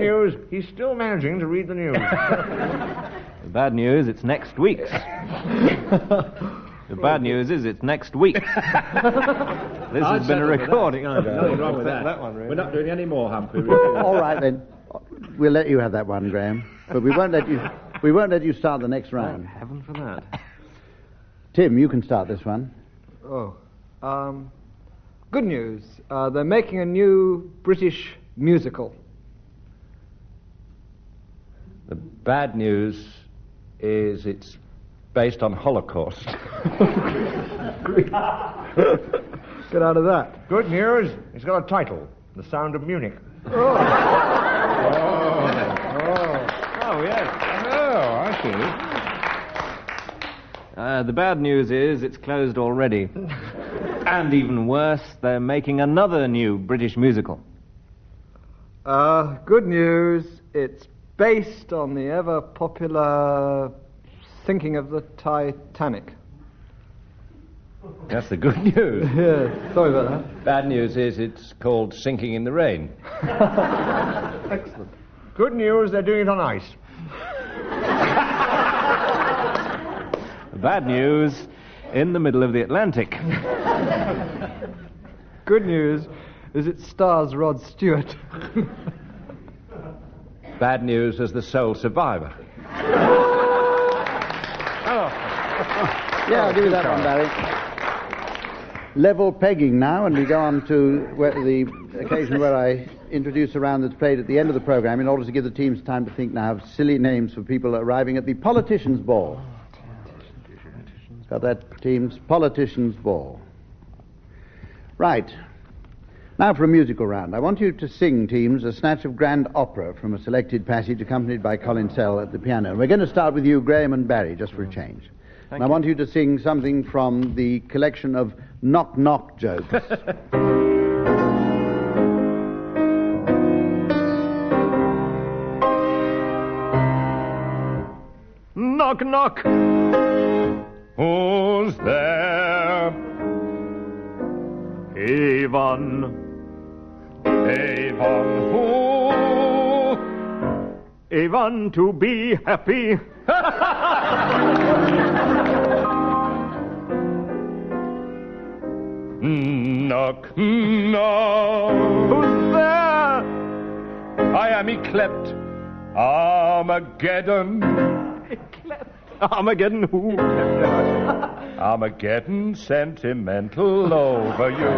news, he's still managing to read the news. The bad news, it's next week's. The bad news is it's next week. This has been a recording. Nothing wrong with that one, really. We're not doing any more, Humphrey. All right, then. We'll let you have that one, Graham. But we won't let you start the next round. Thank heaven for that. Tim, you can start this one. Good news. They're making a new British musical. The bad news is it's based on Holocaust. Get out of that. Good news, it's got a title, The Sound of Munich. Oh, yes. Oh, I see. The bad news is it's closed already. And even worse, they're making another new British musical. Good news. It's based on the ever-popular sinking of the Titanic. That's the good news. Yeah, sorry about that. Bad news is it's called Sinking in the Rain. Excellent. Good news, they're doing it on ice. Bad news, in the middle of the Atlantic. Good news is it stars Rod Stewart. Bad news as the sole survivor. Yeah, I'll give you that one, Barry. Level pegging now, and we go on to the occasion where I introduce a round that's played at the end of the programme in order to give the teams time to think now of silly names for people arriving at the Politicians' Ball. Got that, teams? Politicians' Ball. Right. Now for a musical round. I want you to sing, teams, a snatch of grand opera from a selected passage accompanied by Colin Sell at the piano. And we're going to start with you, Graeme and Barry, just for a change. And I want you to sing something from the collection of knock-knock jokes. Knock, knock. Who's there? Avon. Avon who? Avon to be happy. Knock, knock. Who's there? I am yclept Armageddon. Armageddon who? Armageddon sentimental over you.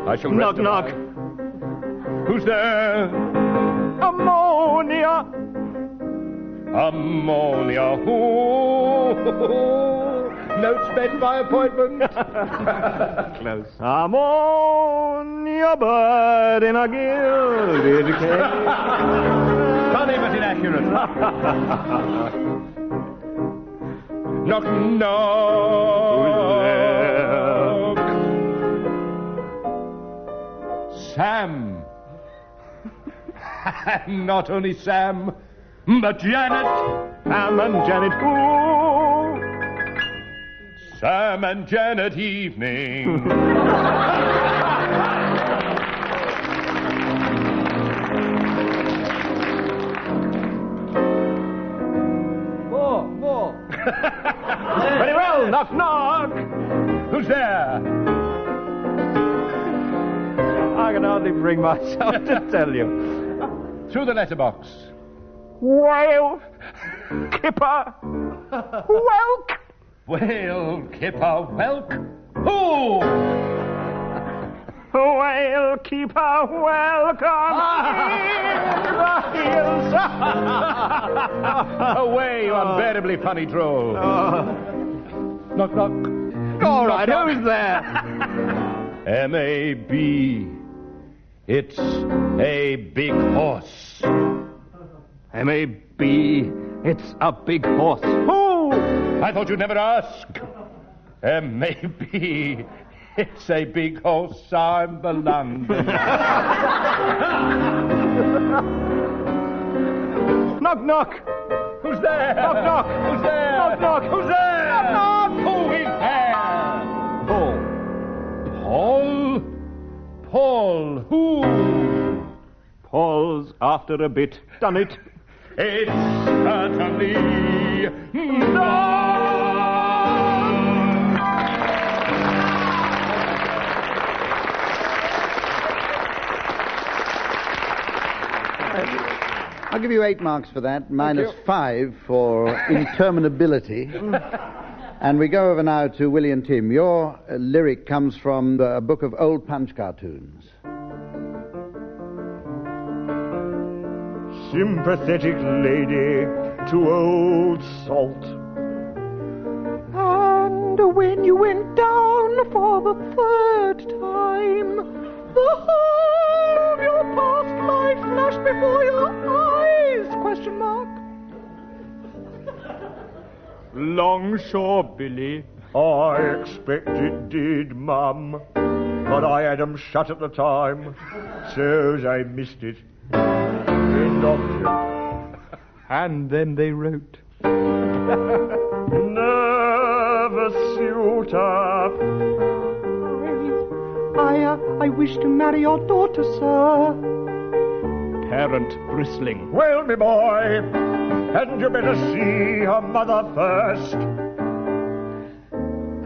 I shall knock, knock. Who's there? Ammonia. Ammonia who? Notes made by appointment. Close. Ammonia bird in a gilded cage. Funny but inaccurate. Knock, knock. Sam. Not only Sam, but Janet. Sam and Janet who? Sam and Janet evening. More. Very well, knock, knock. Who's there? I can hardly bring myself to tell you. Through the letterbox. Whale. Kipper. Whelk. Whale, kipper, whelk. Who? Whale keeper, welcome in the hills. Away, you unbearably funny droll. Knock, knock. All right, who's there? M.A.B. It's a big horse. M.A.B. It's a big horse. Who? I thought you'd never ask. M.A.B. It's a big horse. I'm the London. Knock, knock. Who's there? Knock, knock. Who's there? Knock, knock. Who's there? Knock, knock. Who is there? Paul. Paul. Who? Paul's after a bit. Done it. It's certainly done. I'll give you 8 marks for that, minus 5 for interminability. And we go over now to Willie and Tim. Your lyric comes from a book of old Punch cartoons. Sympathetic lady to old salt. And when you went down for the 3rd time, the whole of your past life flashed before your eyes, question mark. Longshore Billy. I expect it did, Mum. But I had 'em shut at the time, so's I missed it. End of joke. And then they wrote. Nervous suitor. I wish to marry your daughter, sir. Parent bristling. Well, me boy, hadn't you better see her mother first?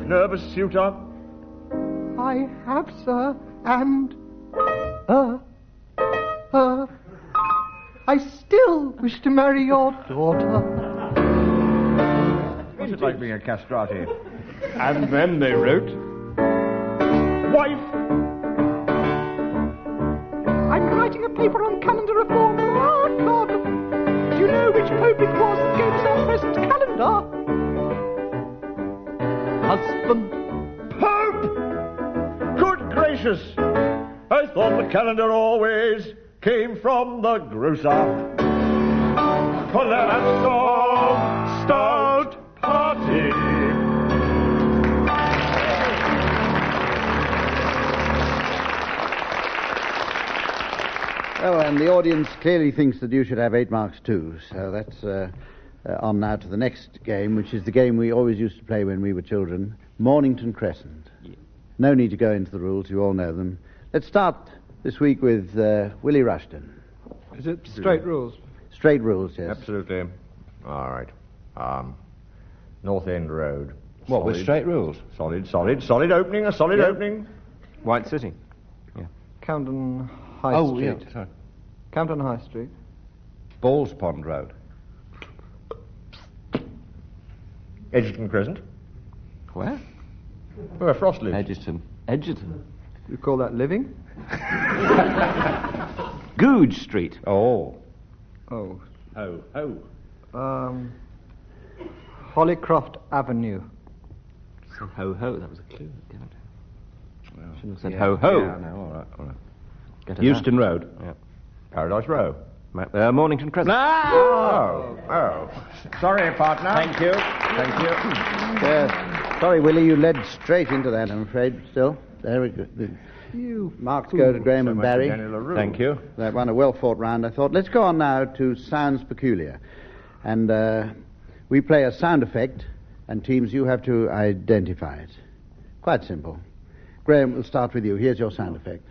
Nervous suitor. I have, sir, and... I still wish to marry your daughter. What's it like being a castrati? And then they wrote. Wife! I'm writing a paper on calendar reform. Oh, God! Do you know which pope it was that gave us our present calendar? Husband. Pope! Good gracious! I thought the calendar always came from the grocer. For that's all stout party. Well, and the audience clearly thinks that you should have 8 marks too, so that's on now to the next game, which is the game we always used to play when we were children, Mornington Crescent. Yeah. No need to go into the rules, you all know them. Let's start this week with Willie Rushton. Is it straight rules? Straight rules, yes. Absolutely. All right. North End Road. What, with straight rules? Solid opening, a solid opening. White City. Yeah. Camden High Street. Yeah, sorry. Camden High Street. Balls Pond Road. Edgerton Crescent. Where? Where Frost lives. Edgerton. You call that living? Googe Street. Oh. Oh. Oh. Hollycroft Avenue. So ho-ho, that was a clue. Shouldn't have said ho-ho. Yeah, no, all right. Euston Road. Yeah. Paradise Row. Mornington Crescent. Oh. Sorry, partner. Thank you. Sorry, Willie, you led straight into that, I'm afraid, still. There we go. Marks go to Graeme and Barry. Thank you. That won a well-fought round, I thought. Let's go on now to Sounds Peculiar. And we play a sound effect, and teams, you have to identify it. Quite simple. Graeme, we'll start with you. Here's your sound effect.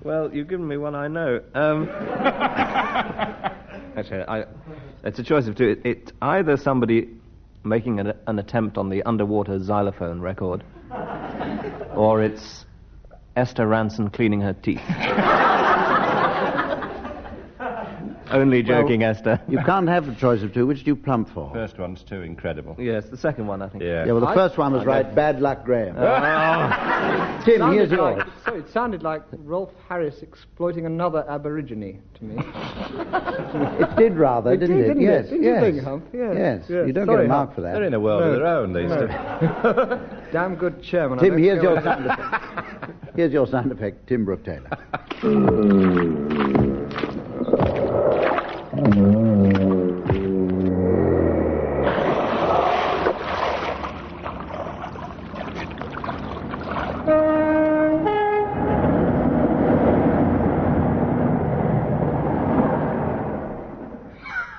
Well, you've given me one I know. Actually, it's a choice of two. It's either somebody making an attempt on the underwater xylophone record, or it's Esther Ranson cleaning her teeth. Only joking, Esther. You can't have a choice of two. Which do you plump for? First one's too incredible. Yes, the second one, I think. Yeah. Yeah, well, the first one was right. Bad luck, Graeme. Tim, here's yours. Sorry, it sounded like Rolf Harris exploiting another Aborigine to me. It did rather, didn't it? Yes. Didn't you think, Hump? Yes. You don't Sorry, get a mark Hump. for that. They're in a world of their own, these two. Damn good chairman. Tim, here's your sound effect. Here's your sound effect, Tim Brooke-Taylor.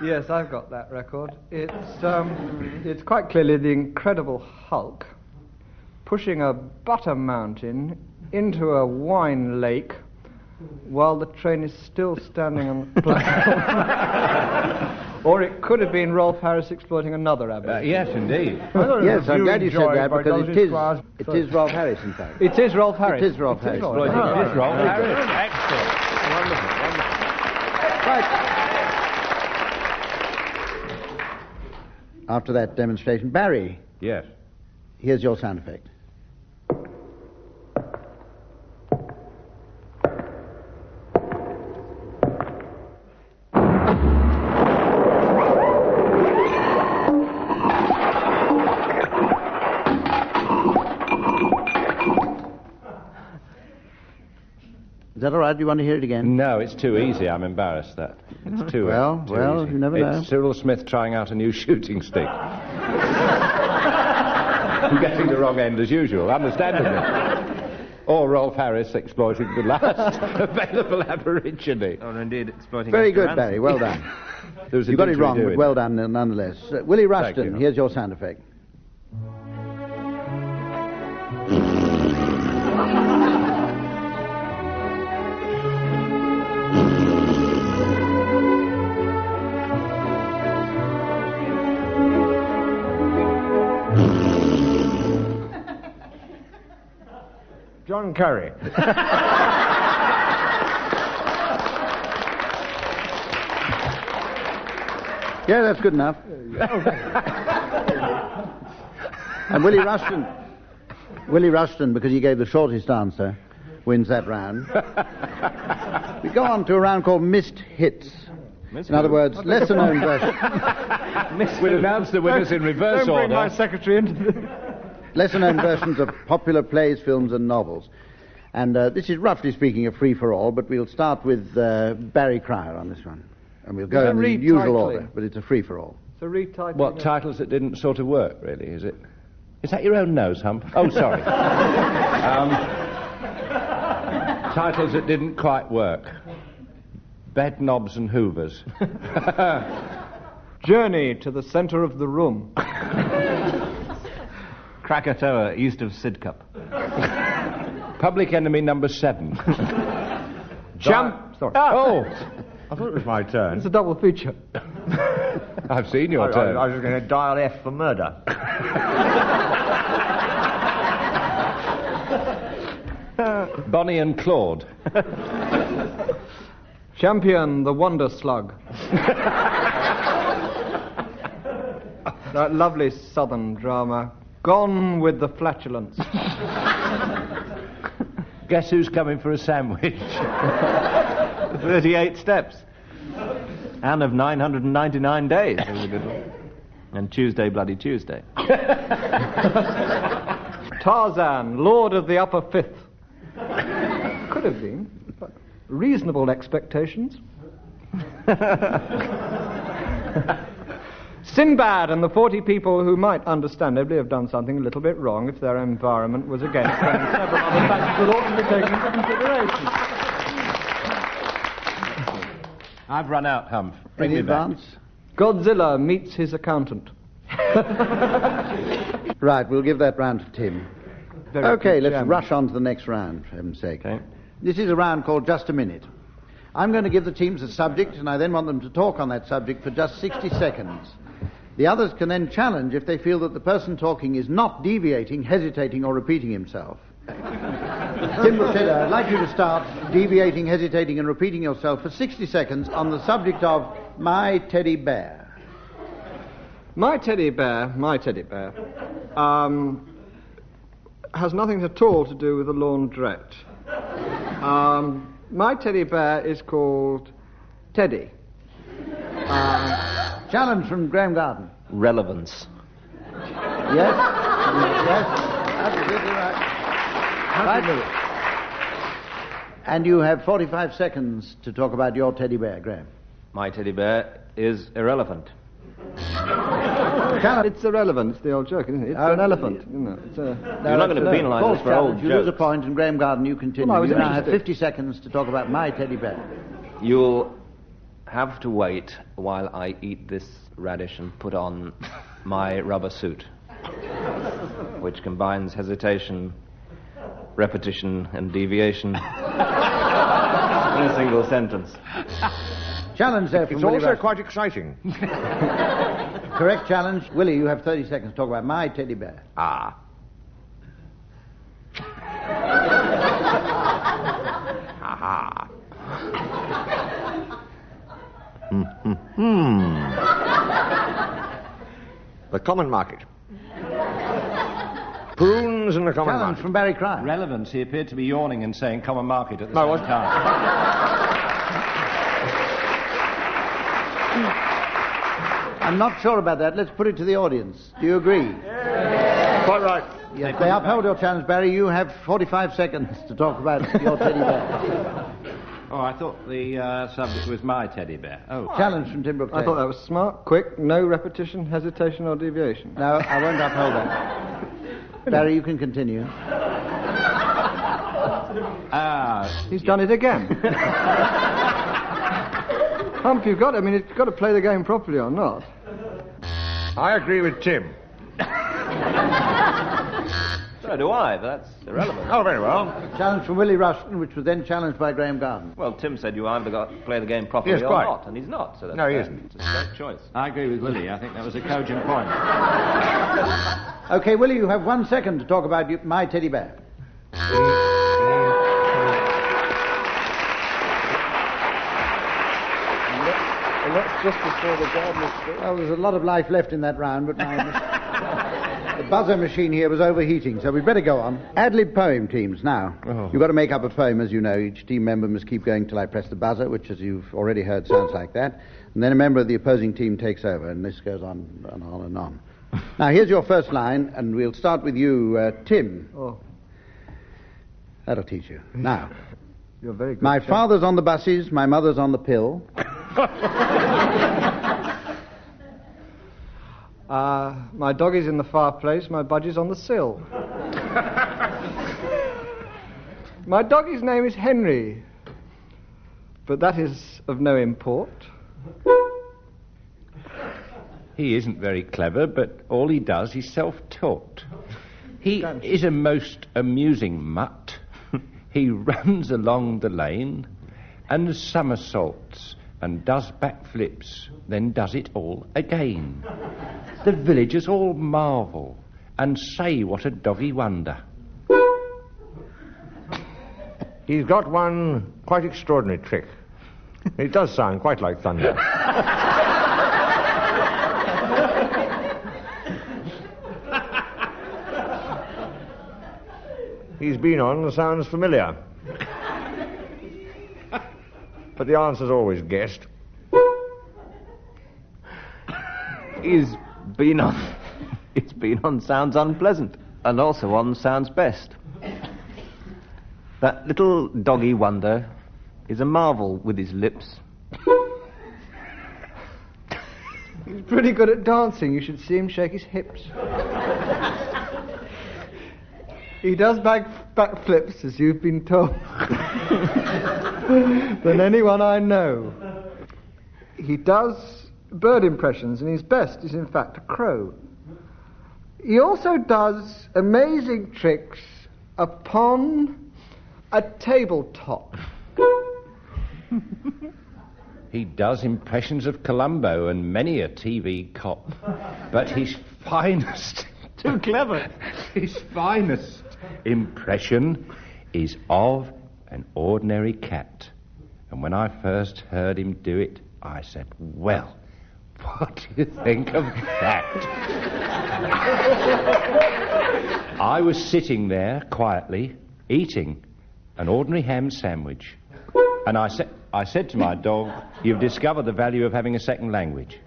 Yes, I've got that record. It's quite clearly the Incredible Hulk pushing a butter mountain into a wine lake while the train is still standing on the platform. Or it could have been Rolf Harris exploiting another Aborigine. Yes, indeed. Yes, I'm glad you said that because it is Rolf Harris, in fact. It is Rolf Harris. It is Rolf Harris. Rolf Harris. Excellent. Wonderful. Right. After that demonstration, Barry, Yes. here's your sound effect. Is that all right? Do you want to hear it again? No, it's too easy. I'm embarrassed that. It's too Well, easy. you never know. It's Cyril Smith trying out a new shooting stick. I'm getting the wrong end as usual, understandably. Or Rolf Harris exploiting the last available aborigine. Or indeed exploiting Very Esther good, Ranson. Barry. Well done. There's a You got it didgeridoo wrong, but in well done nonetheless. Willie Rushton, you. here's your sound effect. John Curry. Yeah, that's good enough. And Willie Rushton, because he gave the shortest answer, wins that round. We go on to a round called Missed Hits. In other words, lesser-known versions. We'll announce the winners in reverse Don't bring order. my secretary into this. Lesser-known versions of popular plays, films, and novels. And this is, roughly speaking, a free-for-all, but we'll start with Barry Cryer on this one. And we'll go in the usual order, but it's a free-for-all. So retitling. What, titles that didn't sort of work, really, is it? Is that your own nose, Hump? Oh, sorry. Titles that didn't quite work. Bed knobs and hoovers. Journey to the centre of the room. Krakatoa, east of Sidcup. Public Enemy number 7. Jump. Sorry. Oh, I thought it was my turn. It's a double feature. I've seen your turn. I was going to dial F for murder. Bonnie and Claude. Champion the Wonder Slug. That lovely southern drama. Gone with the flatulence. Guess who's coming for a sandwich? 38 steps. And of 999 days. That was a good one. And Tuesday, Bloody Tuesday. Tarzan, Lord of the Upper Fifth. Could have been, but reasonable expectations. Sinbad and the 40 people who might understandably have done something a little bit wrong if their environment was against them, and several other factors that ought to be taken into consideration. I've run out, Humph. Bring Any me back. advance? Godzilla meets his accountant. Right, we'll give that round to Tim. Very Okay, good let's jam. rush on to the next round, for heaven's sake. Okay. This is a round called Just a Minute. I'm going to give the teams a subject, and I then want them to talk on that subject for just 60 seconds. The others can then challenge if they feel that the person talking is not deviating, hesitating, or repeating himself. Tim Brooke-Taylor, I'd like you to start deviating, hesitating, and repeating yourself for 60 seconds on the subject of my teddy bear. My teddy bear, has nothing at all to do with the laundrette. My teddy bear is called Teddy. Challenge from Graeme Garden. Relevance. Yes? Yes? Absolutely right. Right. And you have 45 seconds to talk about your teddy bear, Graeme. My teddy bear is irrelevant. It's irrelevant. It's the old joke, isn't it? It's an elephant. Isn't it? It's You're not going to penalise us for old You lose a jokes. point, and Graeme Garden, you continue. Well, I was You now have interested. 50 seconds to talk about my teddy bear. You'll have to wait while I eat this radish and put on my rubber suit, which combines hesitation, repetition, and deviation in a single sentence. Challenge there from It's Willie also Rushton. quite exciting. Correct challenge. Willie, you have 30 seconds to talk about my teddy bear. Ah. Aha. The common market. Prunes in the common Challenge market. from Barry Cryer. Relevance. He appeared to be yawning and saying common market at the No, same wasn't- time. I'm not sure about that. Let's put it to the audience. Do you agree? Quite right. Yes, they upheld your challenge, Barry. You have 45 seconds to talk about your teddy bear. Oh, I thought the subject was my teddy bear. Oh. Challenge from Tim Brooke-Taylor. I thought that was smart, quick, no repetition, hesitation, or deviation. No, I won't uphold that. Barry, you can continue. He's done it again. Hump, you've got to play the game properly or not. I agree with Tim. So do I, but that's irrelevant. Oh, very well. Challenge from Willie Rushton, which was then challenged by Graeme Garden. Well, Tim said you either got to play the game properly Yes, or quite. not, and he's not. So that's No, he isn't. It's a straight choice. I agree with Willie. I think that was a cogent point. Okay, Willie, you have 1 second to talk about my teddy bear. And that's just before the gardener's speech. Well, there's a lot of life left in that round, but the buzzer machine here was overheating, so we'd better go on. Ad-lib poem teams now. Oh. You've got to make up a poem, as you know. Each team member must keep going till I press the buzzer, which, as you've already heard, sounds like that. And then a member of the opposing team takes over, and this goes on and on and on. Now, here's your first line, and we'll start with you, Tim. Oh, That'll teach you. Now, you're very good. my chap. father's on the buses, my mother's on the pill. My doggy's in the fireplace, my budgie's on the sill. My doggy's name is Henry, but that is of no import. He isn't very clever, but all he does is self-taught. He is a most amusing mutt. He runs along the lane and somersaults and does backflips, then does it all again. The villagers all marvel and say what a doggy wonder. He's got one quite extraordinary trick. It does sound quite like thunder. He's been on sounds familiar. But the answer's always guessed. He's been on... It's been on sounds unpleasant, and also on sounds best. That little doggy wonder is a marvel with his lips. He's pretty good at dancing. You should see him shake his hips. He does backflips, as you've been told, than anyone I know. He does bird impressions, and his best is, in fact, a crow. He also does amazing tricks upon a tabletop. He does impressions of Columbo and many a TV cop. But his finest... Too clever. His finest impression is of an ordinary cat. And when I first heard him do it, I said, well, what do you think of that? I was sitting there quietly, eating an ordinary ham sandwich. And I said to my dog, you've discovered the value of having a second language.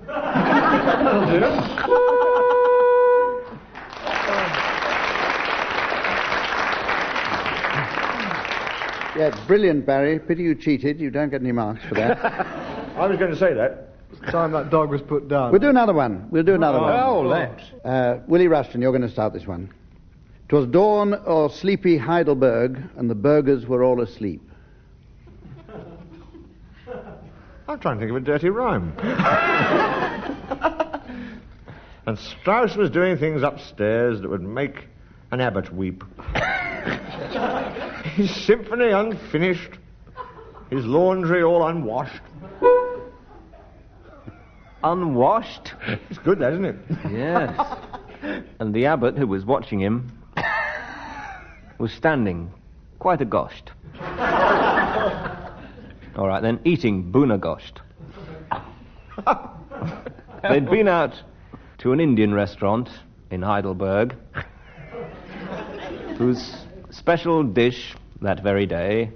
Yeah, brilliant, Barry. Pity you cheated. You don't get any marks for that. I was going to say that. It's time that dog was put down. We'll do another one. Oh, let's. Willie Rushton, you're going to start this one. 'Twas dawn o'er sleepy Heidelberg, and the burghers were all asleep. I'm trying to think of a dirty rhyme. And Strauss was doing things upstairs that would make an abbot weep. His symphony unfinished, his laundry all unwashed. Unwashed? It's good, that, isn't it? Yes. And the abbot, who was watching him, was standing, quite agoshed. All right, then, eating bunagosht. They'd been out to an Indian restaurant in Heidelberg, whose special dish that very day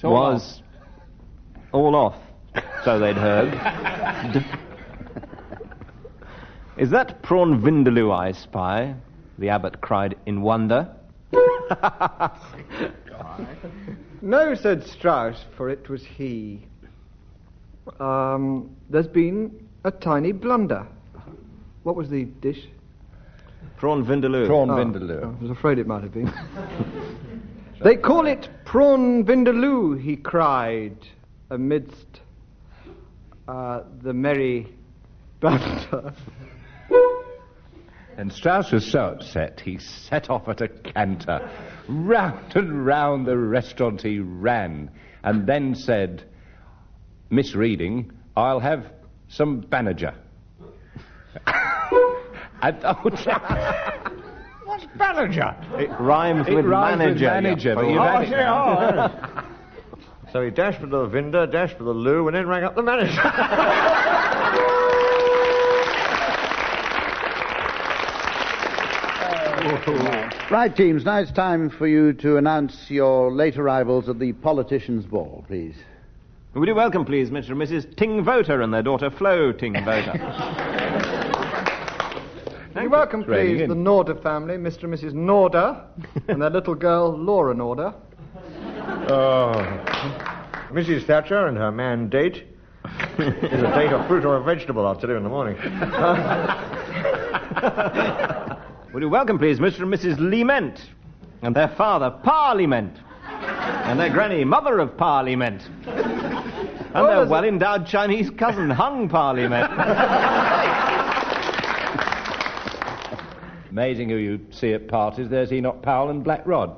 was all off, so they'd heard. Is that prawn vindaloo I spy? the abbot cried in wonder. No, said Strauss, for it was he. There's been a tiny blunder. What was the dish? Prawn vindaloo. Prawn vindaloo. I was afraid it might have been. They call it prawn vindaloo, he cried, amidst the merry banter. And Strauss was so upset, he set off at a canter. Round and round the restaurant he ran, and then said, misreading, I'll have some Banniger. What's Banniger? It rhymes with manager. But you've had it. So he dashed for the Vinder, dashed for the loo, and then rang up the manager. Right, teams, now it's time for you to announce your late arrivals at the Politicians' Ball, please. Would you welcome, please, Mr. and Mrs. Ting-Voter and their daughter Flo Ting-Voter. You're welcome, please, the Norder family, Mr. and Mrs. Norder, and their little girl, Laura Norder. Mrs. Thatcher and her man Date. Is a date of fruit or a vegetable, I'll tell you in the morning. Would you welcome, please, Mr. and Mrs. Liment and their father, Parliament, and their granny, Mother of Parliament, and their well-endowed Chinese cousin, Hung Parliament. Amazing who you see at parties. There's Enoch Powell and Black Rod.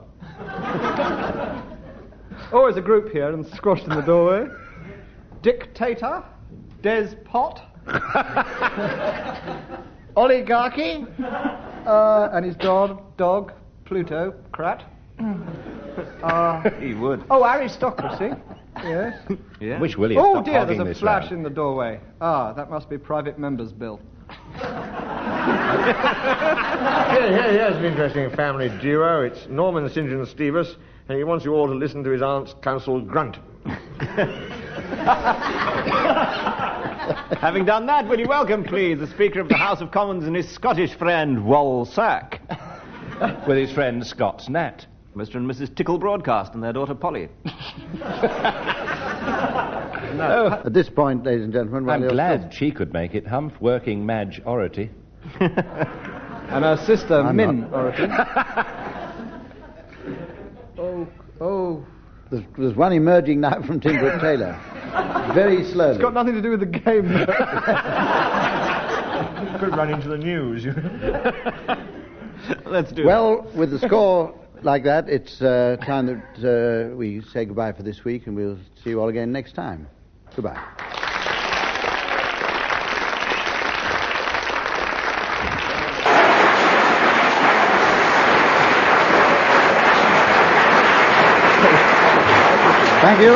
As a group here and squashed in the doorway. Dictator, Despot, oligarchy, and his dog, Pluto, Crat. He would. Aristocracy. Yes. Yeah. Wish Willie had stopped Dear, hogging there's a this flash round. in the doorway. That must be Private Member's Bill. Here's an interesting family duo. It's Norman St. John Stevens, and he wants you all to listen to his aunt's counsel grunt. Having done that, would you welcome, please, the Speaker of the House of Commons and his Scottish friend, Wal Sack, with his friend Scott's Nat. Mr. and Mrs. Tickle Broadcast and their daughter Polly. At this point, ladies and gentlemen... I'm glad she could make it, Humph, working Madge Ority. And her sister, Min Ority. There's one emerging now from Tim Brooke-Taylor. Very slowly. It's got nothing to do with the game. Could run into the news. Let's do it. Well, with the score like that, it's time that we say goodbye for this week, and we'll see you all again next time. Goodbye. Thank you.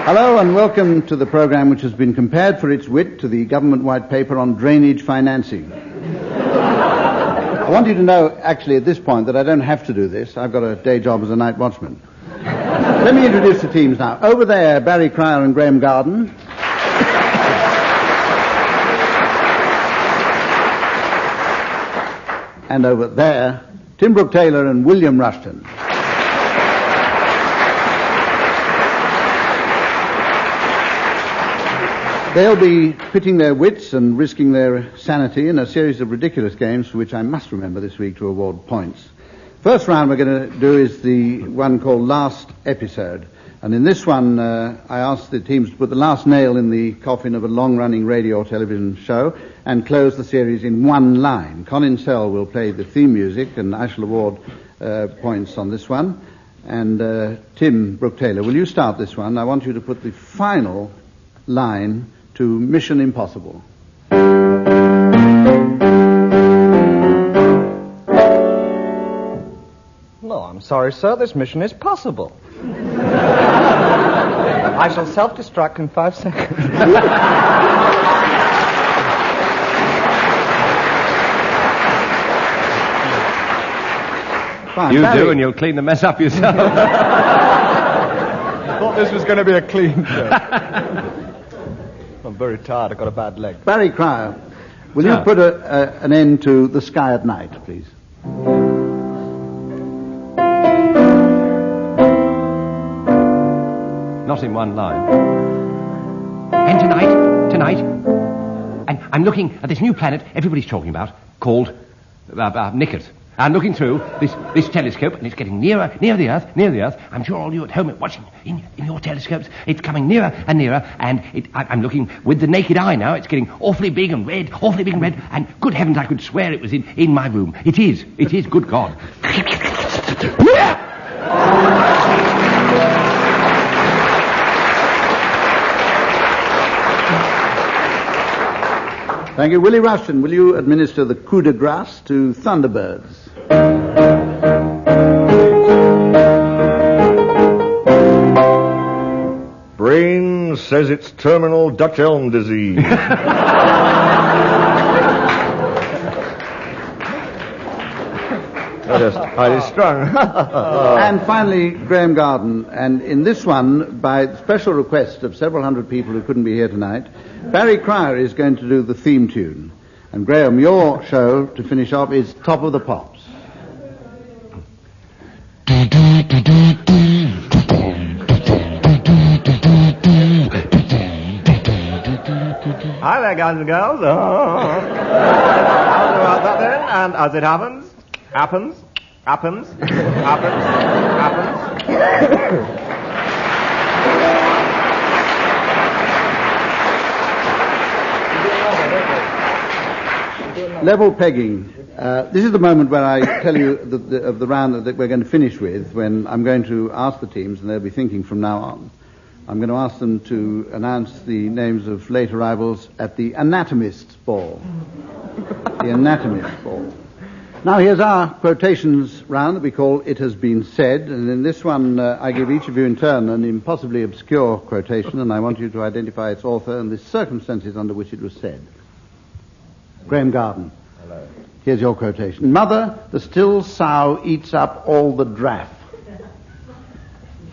Hello and welcome to the program which has been compared for its wit to the government white paper on drainage financing. I want you to know, actually, at this point, that I don't have to do this. I've got a day job as a night watchman. Let me introduce the teams now. Over there, Barry Cryer and Graeme Garden. And over there, Tim Brooke-Taylor and William Rushton. They'll be pitting their wits and risking their sanity in a series of ridiculous games for which I must remember this week to award points. First round we're going to do is the one called Last Episode. And in this one, I asked the teams to put the last nail in the coffin of a long-running radio or television show and close the series in one line. Colin Sell will play the theme music, and I shall award points on this one. And Tim Brooke-Taylor, will you start this one? I want you to put the final line to Mission Impossible. No, I'm sorry, sir. This mission is possible. I shall self-destruct in 5 seconds. Fine, You Barry. do, and you'll clean the mess up yourself. I thought this was going to be a clean show. I'm very tired. I've got a bad leg. Barry Cryer, Will you put an end to The Sky at Night, please? Not in one line. And tonight, and I'm looking at this new planet everybody's talking about, called Nickert. I'm looking through this telescope, and it's getting nearer the Earth. I'm sure all you at home are watching in your telescopes. It's coming nearer and nearer, and I'm looking with the naked eye now. It's getting awfully big and red, and good heavens, I could swear it was in my room. It is, good God. Thank you. Willie Rushton, will you administer the coup de grace to Thunderbirds? Brain says it's terminal Dutch elm disease. Just highly strung. And finally, Graeme Garden. And in this one, by special request of several hundred people who couldn't be here tonight, Barry Cryer is going to do the theme tune. And Graeme, your show, to finish off, is Top of the Pops. Hi there, guys and girls. How about that then? And as it happens. Level pegging. This is the moment where I tell you of the round that we're going to finish with, when I'm going to ask the teams, and they'll be thinking from now on. I'm going to ask them to announce the names of late arrivals at the Anatomists Ball. The Anatomists Ball. Now, here's our quotations round that we call It Has Been Said, and in this one I give each of you in turn an impossibly obscure quotation, and I want you to identify its author and the circumstances under which it was said. Graeme Garden. Hello. Here's your quotation. Mother, the still sow eats up all the draff.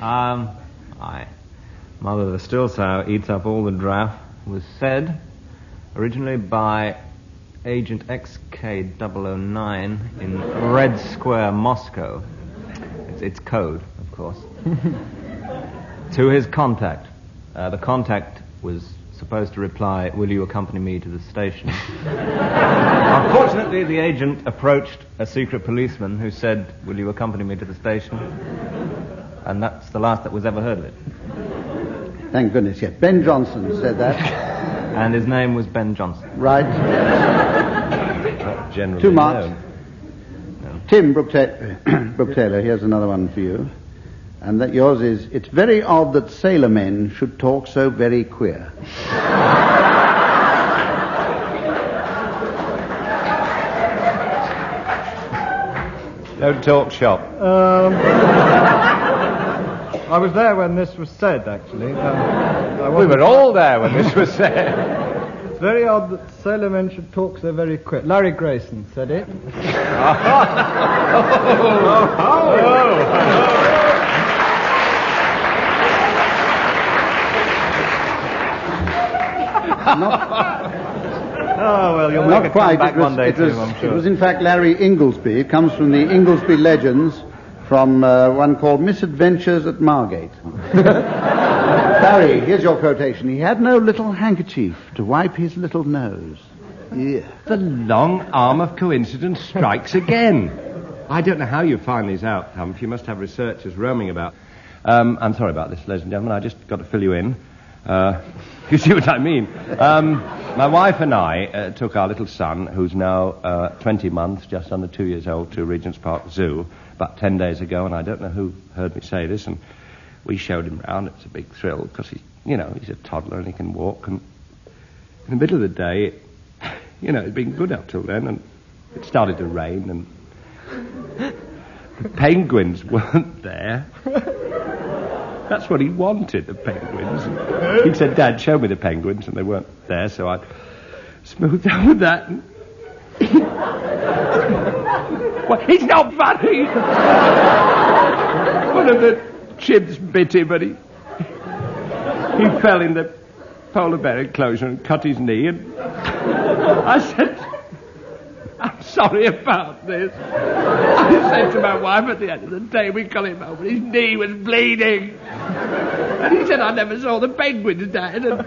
Aye. Mother, the still sow eats up all the draff was said originally by Agent XK009 in Red Square, Moscow. It's code, of course. To his contact. The contact was supposed to reply, "Will you accompany me to the station?" Unfortunately, the agent approached a secret policeman who said, "Will you accompany me to the station?" And that's the last that was ever heard of it. Thank goodness, yes. Ben Jonson said that. And his name was Ben Jonson. Right. Not generally 2 marks. known. No. Tim Brooke-Taylor, here's another one for you. And that yours is, "It's very odd that sailor men should talk so very queer." Don't talk shop. I was there when this was said, actually. We were all there when this was said. It's very odd that sailor men should talk so very quick. Larry Grayson said it. You'll Not make it quite. come back one day It was, too, I'm sure. It was in fact Larry Inglesby. It comes from the Inglesby Legends, from one called Misadventures at Margate. Barry, here's your quotation. "He had no little handkerchief to wipe his little nose." Yeah. The long arm of coincidence strikes again. I don't know how you find these out, Humph. You must have researchers roaming about. I'm sorry about this, ladies and gentlemen. I just got to fill you in. You see what I mean? My wife and I took our little son, who's now 20 months, just under 2 years old, to Regent's Park Zoo about 10 days ago, and I don't know who heard me say this, and we showed him round. It's a big thrill, because he's a toddler and he can walk, and in the middle of the day, it'd been good up till then, and it started to rain, and the penguins weren't there. That's what he wanted, the penguins. He said, "Dad, show me the penguins," and they weren't there, so I smoothed down with that. And well, it's not funny. One of the chimps bit him, and he fell in the polar-bear enclosure and cut his knee, and I said, I'm sorry about this. I said to my wife at the end of the day, we got him home, and his knee was bleeding. And he said, I never saw the penguins, Dad. And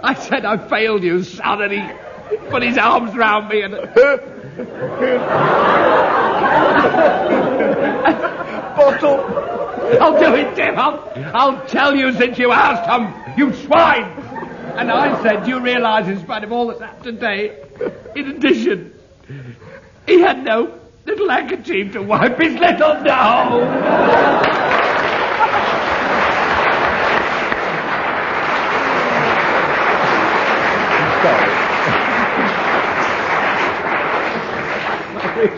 I said, I failed you, son, and he put his arms round me and... Bottle! I'll do it, Tim. I'll tell you since you asked him, you swine! And I said, do you realise, in spite of all that's happened today, in addition, he had no little handkerchief to wipe his little nose!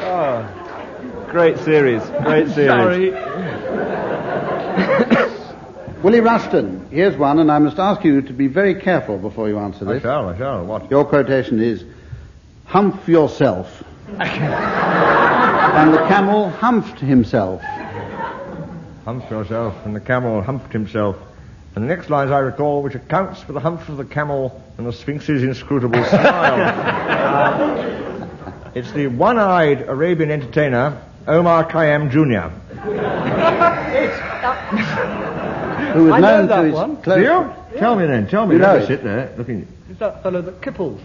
Oh, great series. Great series. Sorry. Willie Rushton, here's one, and I must ask you to be very careful before you answer this. I shall. What? Your quotation is, humph yourself. And the camel humphed himself. Humph yourself, and the camel humphed himself. And the next lines I recall, which accounts for the hump of the camel and the Sphinx's inscrutable smile. It's the one-eyed Arabian entertainer, Omar Khayyam Jr. Who was I known know that to his one. close... Do you? Tell me then, tell me. You know Don't it. sit there looking... Is that fellow that Kipples?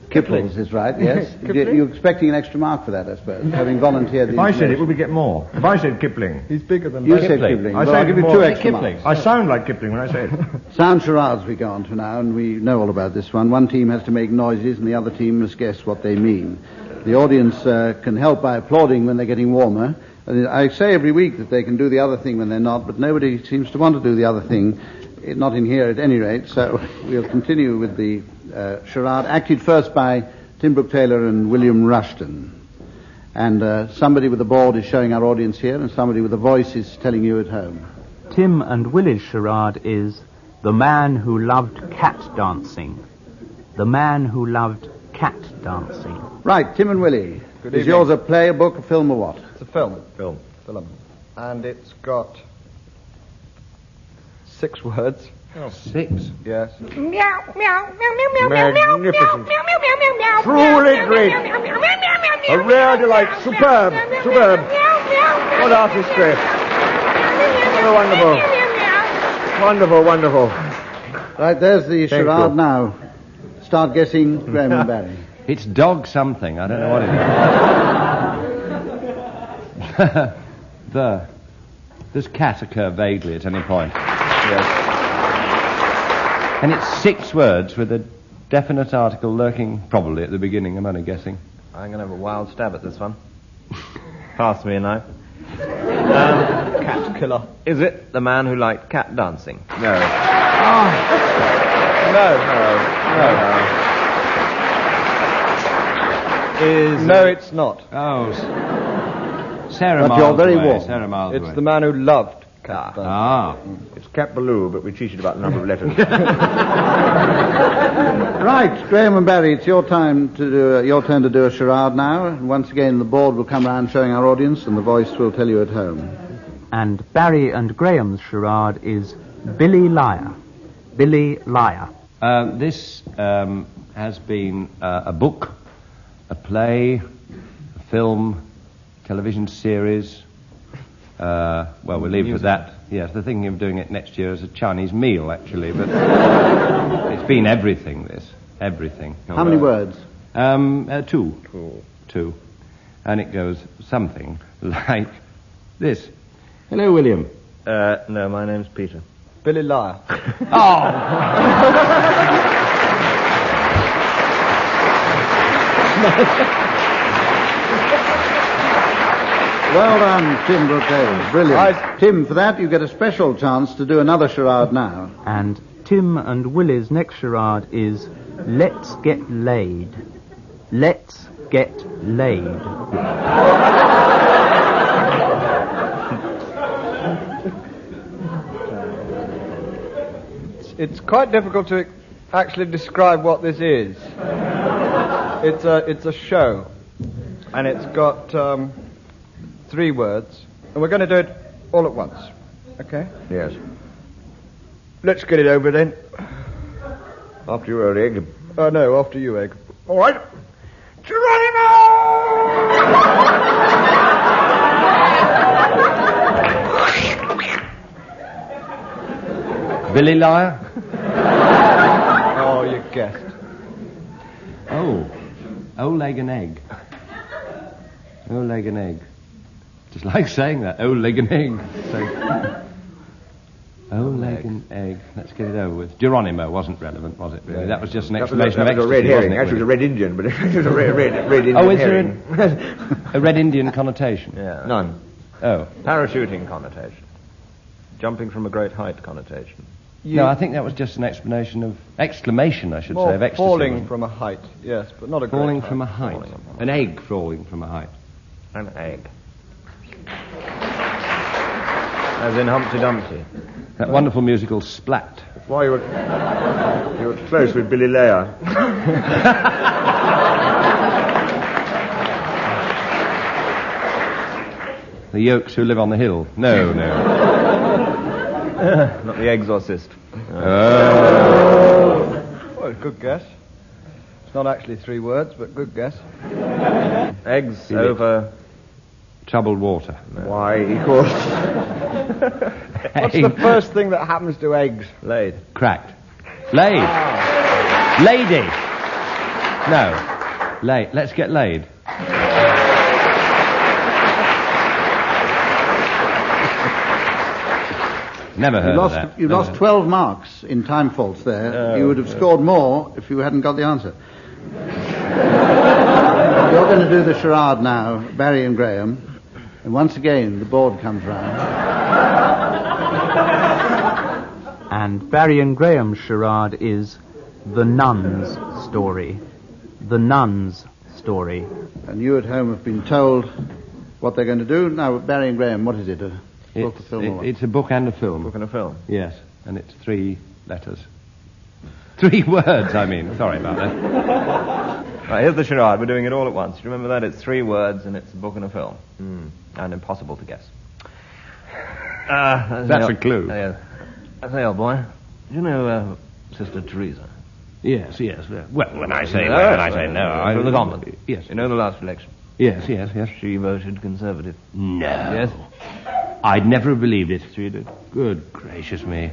Kipling's is right, yes. Kipling? You're expecting an extra mark for that, I suppose, having volunteered the If I said it, information. would we get more? If I said Kipling, He's bigger than You that. said Kipling. I Well, say I'll give you more. 2 extra Kipling. marks. I sound like Kipling when I say it. Sound charades we go on to now, and we know all about this one. One team has to make noises, and the other team must guess what they mean. The audience can help by applauding when they're getting warmer. And I say every week that they can do the other thing when they're not, but nobody seems to want to do the other thing, not in here at any rate, so we'll continue with the charade, acted first by Tim Brooke-Taylor and William Rushton. And somebody with a board is showing our audience here, and somebody with a voice is telling you at home. Tim and Willie's charade is The Man Who Loved Cat Dancing. The Man Who Loved Cat Dancing. Right, Tim and Willie. Good Is evening. yours a play, a book, a film, or what? It's a film. Film. And it's got 6 words. 6. Yes. Magnificent. Truly great. A rare delight. Superb. Superb. What artistry. Oh, wonderful. Wonderful. Right, there's the Thank charade you. now. Start guessing, Graeme and Barry. It's dog something. I don't know what it is. Does cat occur vaguely at any point? Yes. And it's 6 words with a definite article lurking probably at the beginning. I'm only guessing. I'm going to have a wild stab at this one. Pass me a knife. Cat killer. Is it The Man Who Liked Cat Dancing? No. No, it's not. Oh, Sarah But Miles you're very away. warm. Sarah Miles It's away. The Man Who Loved Cat Dancing. Ah. It's Cat Ballou, but we cheated about the number of letters. Right, Graeme and Barry, it's your turn to do a charade now. And once again, the board will come round showing our audience, and the voice will tell you at home. And Barry and Graham's charade is Billy Liar. Billy Liar. This has been a book, a play, a film, television series. Well, we'll leave it at that. Yes, they're thinking of doing it next year as a Chinese meal, actually, but it's been everything, this. Everything. How many words? 2. 2. And it goes something like this. Hello, William. No, my name's Peter. Billy Liar. Well done, Tim Brooke-Taylor. Brilliant. Tim, for that you get a special chance to do another charade now. And Tim and Willie's next charade is Let's Get Laid. Let's Get Laid. It's quite difficult to actually describe what this is. It's a show, and it's got 3 words, and we're going to do it all at once. Okay? Yes. Let's get it over then. After you, Egg. No, after you, Egg. All right. Geronimo! Billy Liar? Oh, you guessed. Oh. O-leg and egg. O-leg and egg. Just like saying that. O-leg and egg. So, O-leg and egg. Let's get it over with. Geronimo wasn't relevant, was it, really? That was just an explanation of ecstasy, ecstasy, a red herring. wasn't it, Actually, it was a red Indian, but it was a red Indian Oh, is herring. there a red Indian connotation? Yeah. None. Oh. Parachuting connotation. Jumping from a great height connotation. No, I think that was just an exclamation, I should More say, of ecstasy. falling from a height, yes, but not a great Falling height. from a height. An egg falling from a height. An egg. As in Humpty Dumpty. That wonderful musical Splat. Why you were close with Billy Layer. The Yolks Who Live on the Hill. No. Not the exorcist. Well, good guess. It's not actually 3 words, but good guess. Eggs over Troubled water. Why, of course. What's the first thing that happens to eggs? laid. Cracked. Laid. Lady. No. Laid. Let's get laid. Never heard of that. You Never lost heard. 12 marks in time faults there. You would have scored more if you hadn't got the answer. You're going to do the charade now, Barry and Graeme. And once again, the board comes round. And Barry and Graham's charade is The Nun's Story. The Nun's Story. And you at home have been told what they're going to do. Now, Barry and Graeme, what is it? A book, a film, or what? It's a book and a film. Book and a film. Yes, and it's 3 letters. 3 words, I mean. Sorry about that. Right, here's the charade. We're doing it all at once. You remember that? It's 3 words and it's a book and a film. And impossible to guess. That's a clue. I say, old boy, do you know Sister Teresa? Yes. Well, when I say No, no, from the convent. Yes. You know the last election? Yes. She voted Conservative. No. Yes? I'd never have believed it. She did. Good gracious me.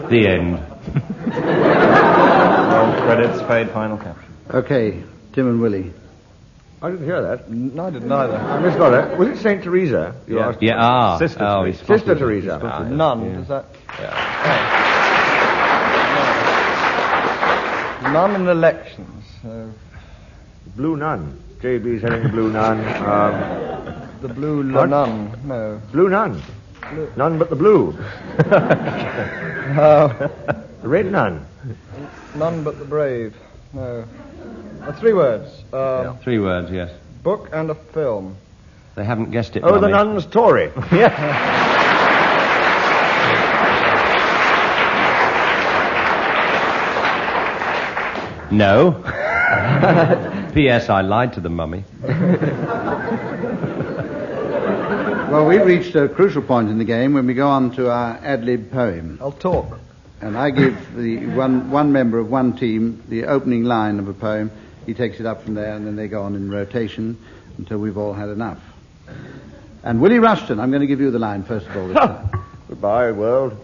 The end. Roll credits, fade, final caption. Okay, Tim and Willie. I didn't hear that. No, I didn't either. I missed on it. Was it St. Teresa? You asked? Yeah, Sister Teresa. Sister Teresa. None, does that... None in elections. Blue Nun. JB's heading the Blue Nun. The blue What? nun, no. Blue Nun. None but the blue. No. The red nun. None but the brave, no. 3 words. 3 words, yes. Book and a film. They haven't guessed it. Oh, the Mummy. nun's Tory. No. P.S. I lied to the mummy. Well, we've reached a crucial point in the game when we go on to our ad-lib poem. I'll talk. And I give the one member of one team the opening line of a poem. He takes it up from there, and then they go on in rotation until we've all had enough. And Willie Rushton, I'm going to give you the line first of all this time. Goodbye, world.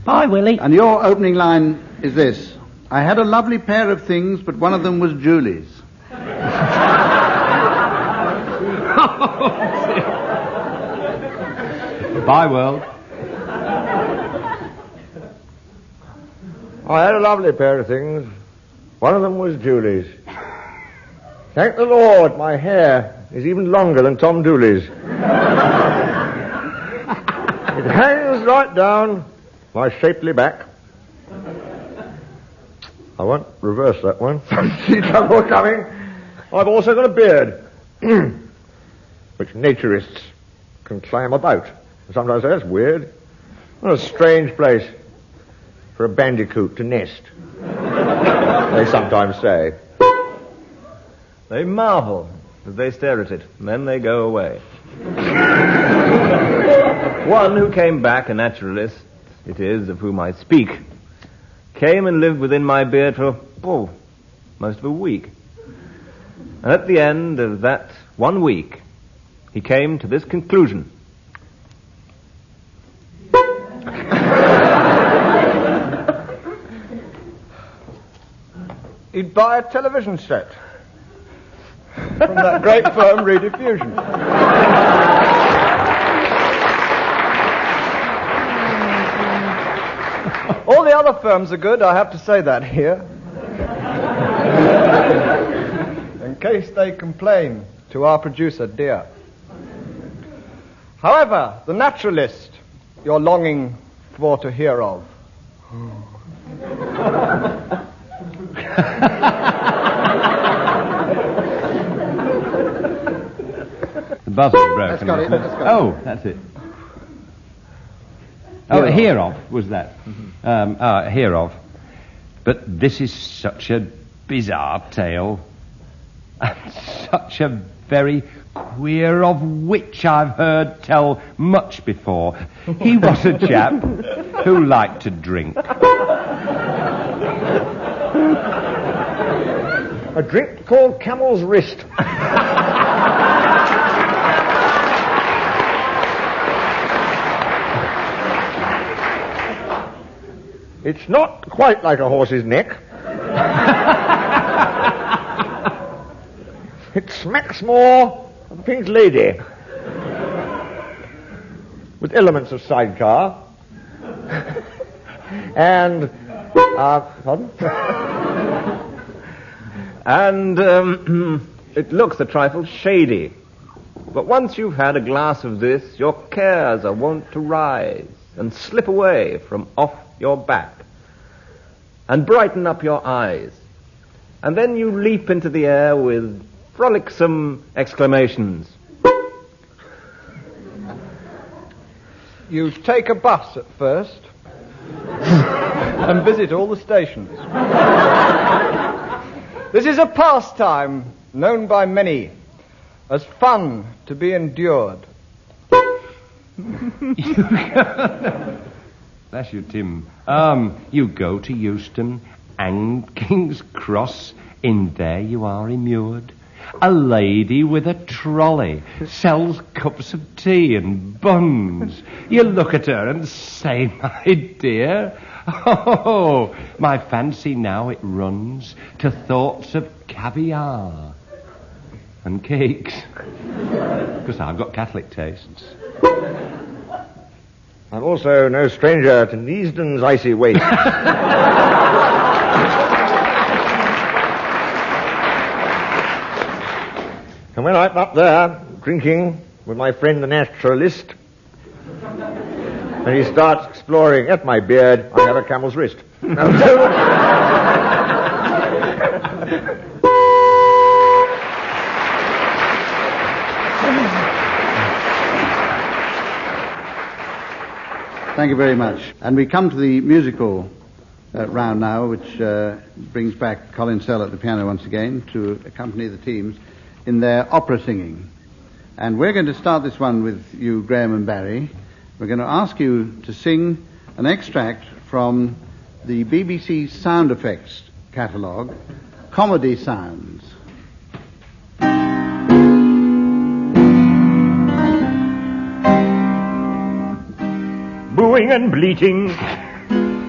Bye, Willie. And your opening line is this. I had a lovely pair of things, but one of them was Julie's. Bye, world. I had a lovely pair of things. One of them was Julie's. Thank the Lord, my hair is even longer than Tom Dooley's. It hangs right down my shapely back. I won't reverse that one. See trouble coming. I've also got a beard, which naturists can climb about. And sometimes say, that's weird. What a strange place for a bandicoot to nest. They sometimes say. They marvel as they stare at it, and then they go away. One who came back, a naturalist, it is, of whom I speak, came and lived within my beard for, most of a week. And at the end of that 1 week, he came to this conclusion. He'd buy a television set from that great firm, Rediffusion. All the other firms are good, I have to say that here. In case they complain to our producer, dear. However, the naturalist you're longing for to hear of. The buzzer's broken. That's got it. That's got it. Oh, that's it. Oh, hear of was that? Hear of. But this is such a bizarre tale, and such a very queer of which I've heard tell much before. He was a chap who liked to drink. A drink called Camel's Wrist. It's not quite like a horse's neck. It smacks more of a Pink Lady. With elements of sidecar. And, pardon? And it looks a trifle shady. But once you've had a glass of this, your cares are wont to rise and slip away from off your back and brighten up your eyes. And then you leap into the air with frolicsome exclamations. You take a bus at first and visit all the stations. This is a pastime known by many as fun to be endured. Bless you, Tim. You go to Euston and King's Cross. In there you are immured. A lady with a trolley sells cups of tea and buns. You look at her and say, my dear, oh, my fancy now it runs to thoughts of caviar and cakes. Because I've got Catholic tastes. I'm also no stranger to Neasden's icy wastes. And when I'm up there drinking with my friend the naturalist, and he starts exploring at my beard, I have a camel's wrist. Thank you very much. And we come to the musical round now, which brings back Colin Sell at the piano once again to accompany the teams in their opera singing. And we're going to start this one with you, Graeme and Barry. We're going to ask you to sing an extract from the BBC Sound Effects catalogue, Comedy Sounds. Booing and bleating,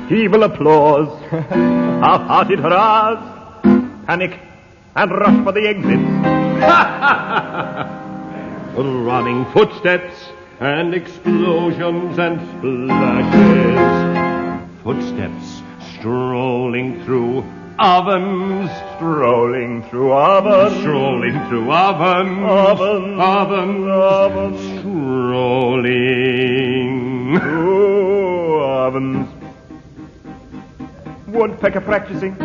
feeble applause, half-hearted hurrahs, panic and rush for the exits. Running footsteps and explosions and splashes. Footsteps strolling through ovens, strolling through ovens, strolling through ovens, ovens, strolling through ovens. Woodpecker practicing,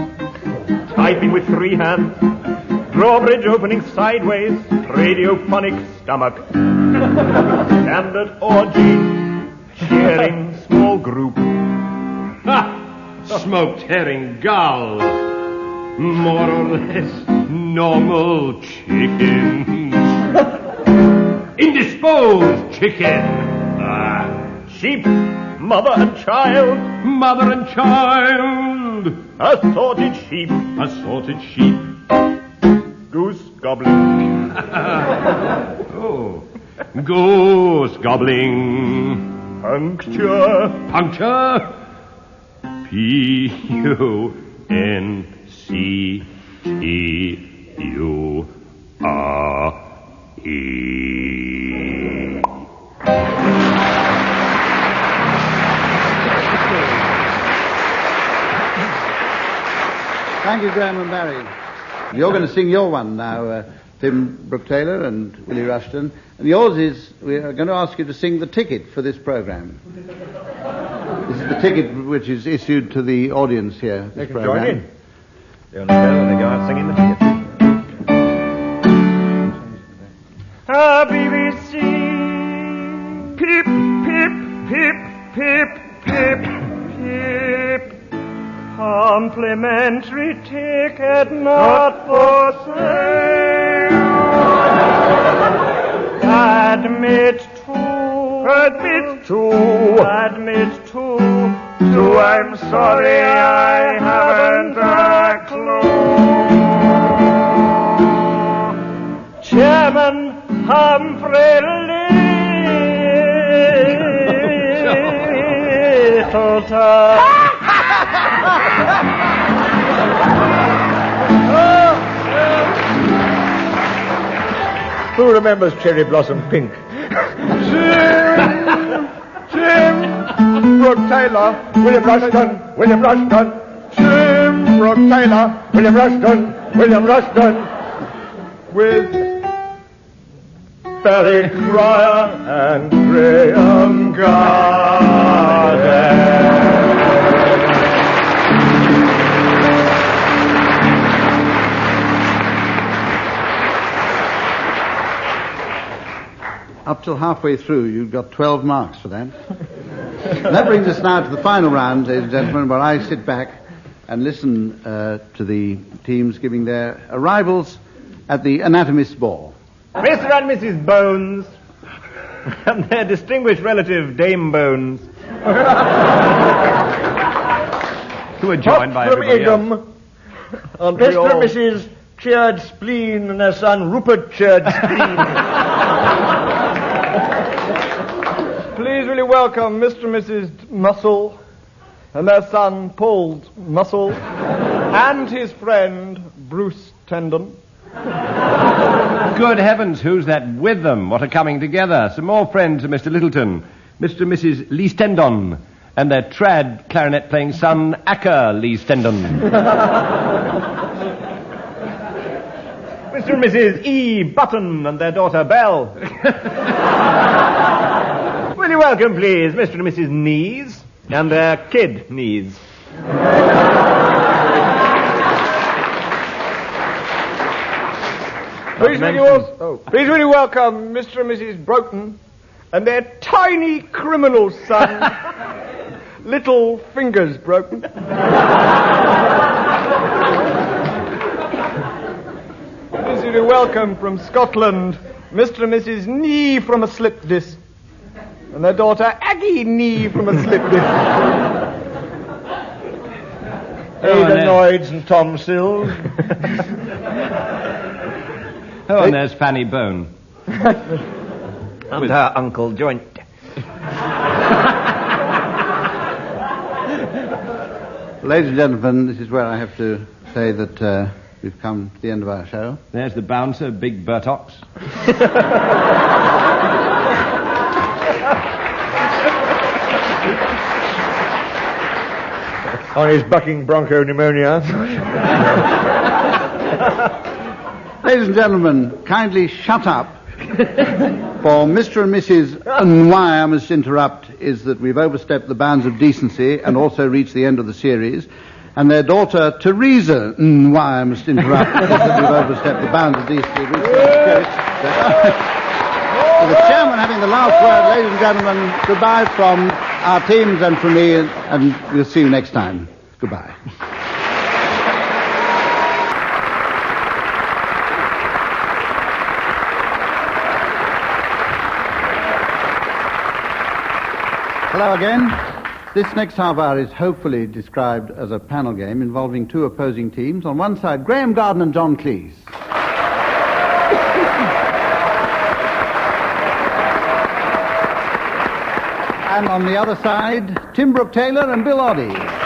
typing with free hands, drawbridge opening sideways, radiophonic stomach, standard orgy, cheering small group. Ha! Smoked herring gull, more or less normal chickens. Indisposed chicken. sheep, mother and child, Mother and child, assorted sheep, assorted sheep. goose gobbling, Oh, goose gobbling. puncture, Puncture. Punture. Thank you, Graeme and Barry. You're going to sing your one now, Tim Brooke-Taylor and Willie Rushton. And yours is, we are going to ask you to sing the ticket for this programme. This is the ticket which is issued to the audience here. They This can programme. join in. They on the bell and they go out singing the ticket. BBC. Pip, pip, pip, pip, pip, pip. Complimentary ticket not for sale. Admit to, I'm sorry I haven't a clue. Chairman Humphrey Lyttelton. Who remembers Cherry Blossom Pink? Jim Brooke-Taylor, William Rushton, Jim Brooke-Taylor, William Rushton, with Barry Cryer and Graeme Garden. Up till halfway through, you've got 12 marks for that. That brings us now to the final round, ladies and gentlemen, where I sit back and listen to the teams giving their arrivals at the Anatomists Ball. Mr. and Mrs. Bones and their distinguished relative Dame Bones. Who are joined by From everybody else. Egham, Mr. and Mrs. Churd Spleen and their son Rupert Churd Spleen. Please really welcome Mr. and Mrs. Muscle and their son Paul Muscle and his friend Bruce Tendon. Good heavens, who's that with them? What a coming together. Some more friends of Mr. Lyttelton, Mr. and Mrs. Lee Stendon, and their trad clarinet-playing son, Acker Lee Stendon. Mr. and Mrs. E. Button and their daughter Belle. Will you welcome, please, Mr. and Mrs. Knees and their kid Knees. Please will you welcome Mr. and Mrs. Broughton and their tiny criminal son, Little Fingers Broughton. Please will you welcome from Scotland Mr. and Mrs. Knee from a slip disc and their daughter Aggie Knee from a slip disc. Ada Noids and Tom Sills. Oh, and there's Fanny Bone. And her Uncle Joint. Ladies and gentlemen, this is where I have to say that we've come to the end of our show. There's the bouncer, Big Burtox. On his bucking broncho pneumonia. Ladies and gentlemen, kindly shut up. For Mr. and Mrs. And why I must interrupt is that we've overstepped the bounds of decency and also reached the end of the series. And their daughter, Teresa, why I must interrupt is that we've overstepped the bounds of decency. Reached the end of the series. So the chairman having the last word, ladies and gentlemen, goodbye from our teams and from me, and we'll see you next time. Goodbye. Hello again. This next half hour is hopefully described as a panel game involving two opposing teams. On one side, Graeme Garden and John Cleese. And on the other side, Tim Brooke-Taylor and Bill Oddie.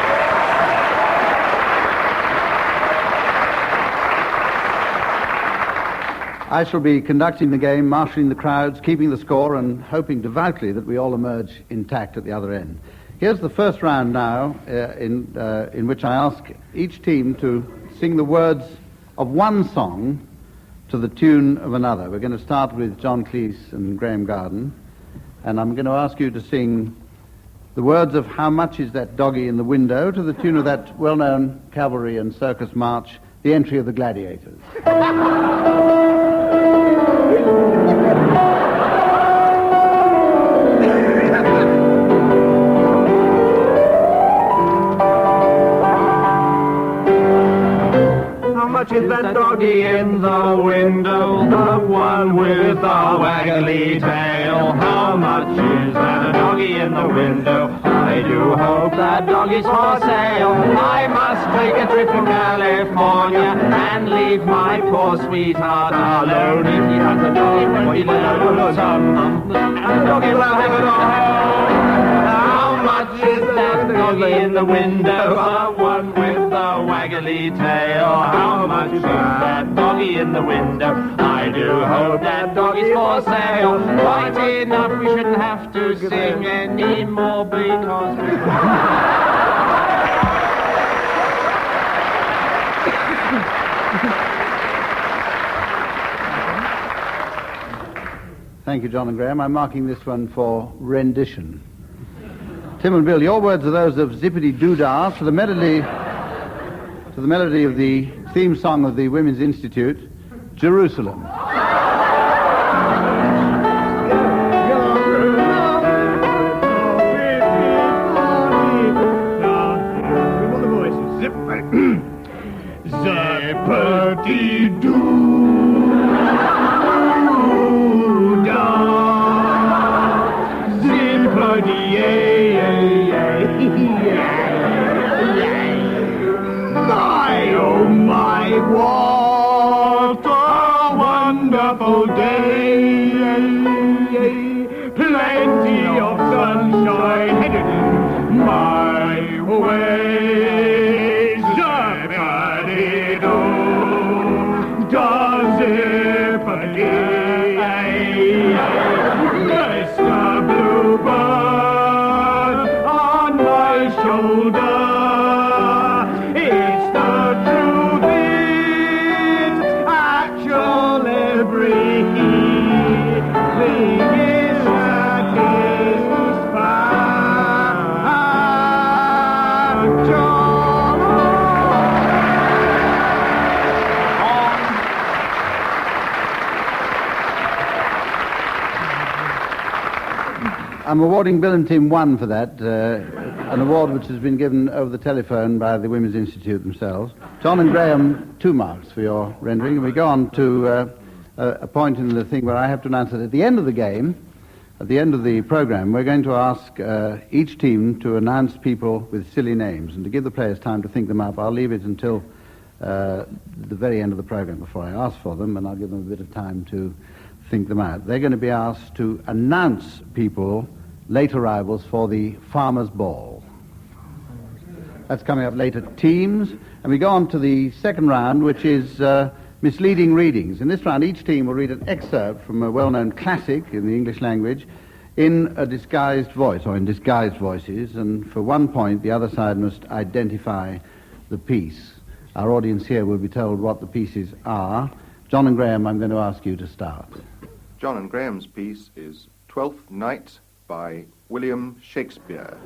I shall be conducting the game, marshalling the crowds, keeping the score, and hoping devoutly that we all emerge intact at the other end. Here's the first round now, in which I ask each team to sing the words of one song to the tune of another. We're going to start with John Cleese and Graeme Garden, and I'm going to ask you to sing the words of How Much Is That Doggy in the Window to the tune of that well-known cavalry and circus march, The Entry of the Gladiators. How much is that doggy in the window? The one with the waggly tail. How much is that doggy in the window? I do hope that doggy's for sale. I must take a trip to California and leave my poor sweetheart alone. If he has a doggy, won't be lonesome. And the doggy will have it all. How much is that doggy in the window? The one with the waggly tail. How much is that doggy in the window? I do hope that doggy's for sale. Quite enough, we shouldn't have to sing any more because Thank you, John and Graeme. I'm marking this one for rendition. Tim and Bill, your words are those of Zippity Doodah to the melody of the theme song of the Women's Institute, Jerusalem. Zippity Doodah, zippity my, oh my, what a wonderful day. Plenty of sunshine headed my way. Zippity-doo, zippity, Mr. Bluebird on my shoulder. It's the truth, it's actual everything is I'm awarding Bill and Tim 1 for that, an award which has been given over the telephone by the Women's Institute themselves. John and Graeme, 2 marks for your rendering. And we go on to a point in the thing where I have to announce that at the end of the game, at the end of the program, we're going to ask each team to announce people with silly names and to give the players time to think them up. I'll leave it until the very end of the program before I ask for them, and I'll give them a bit of time to think them out. They're going to be asked to announce people, late arrivals, for the Farmers' Ball. That's coming up later. Teams. And we go on to the second round, which is misleading readings. In this round, each team will read an excerpt from a well-known classic in the English language in a disguised voice, or in disguised voices, and for 1 point, the other side must identify the piece. Our audience here will be told what the pieces are. John and Graeme, I'm going to ask you to start. John and Graeme's piece is Twelfth Night by William Shakespeare.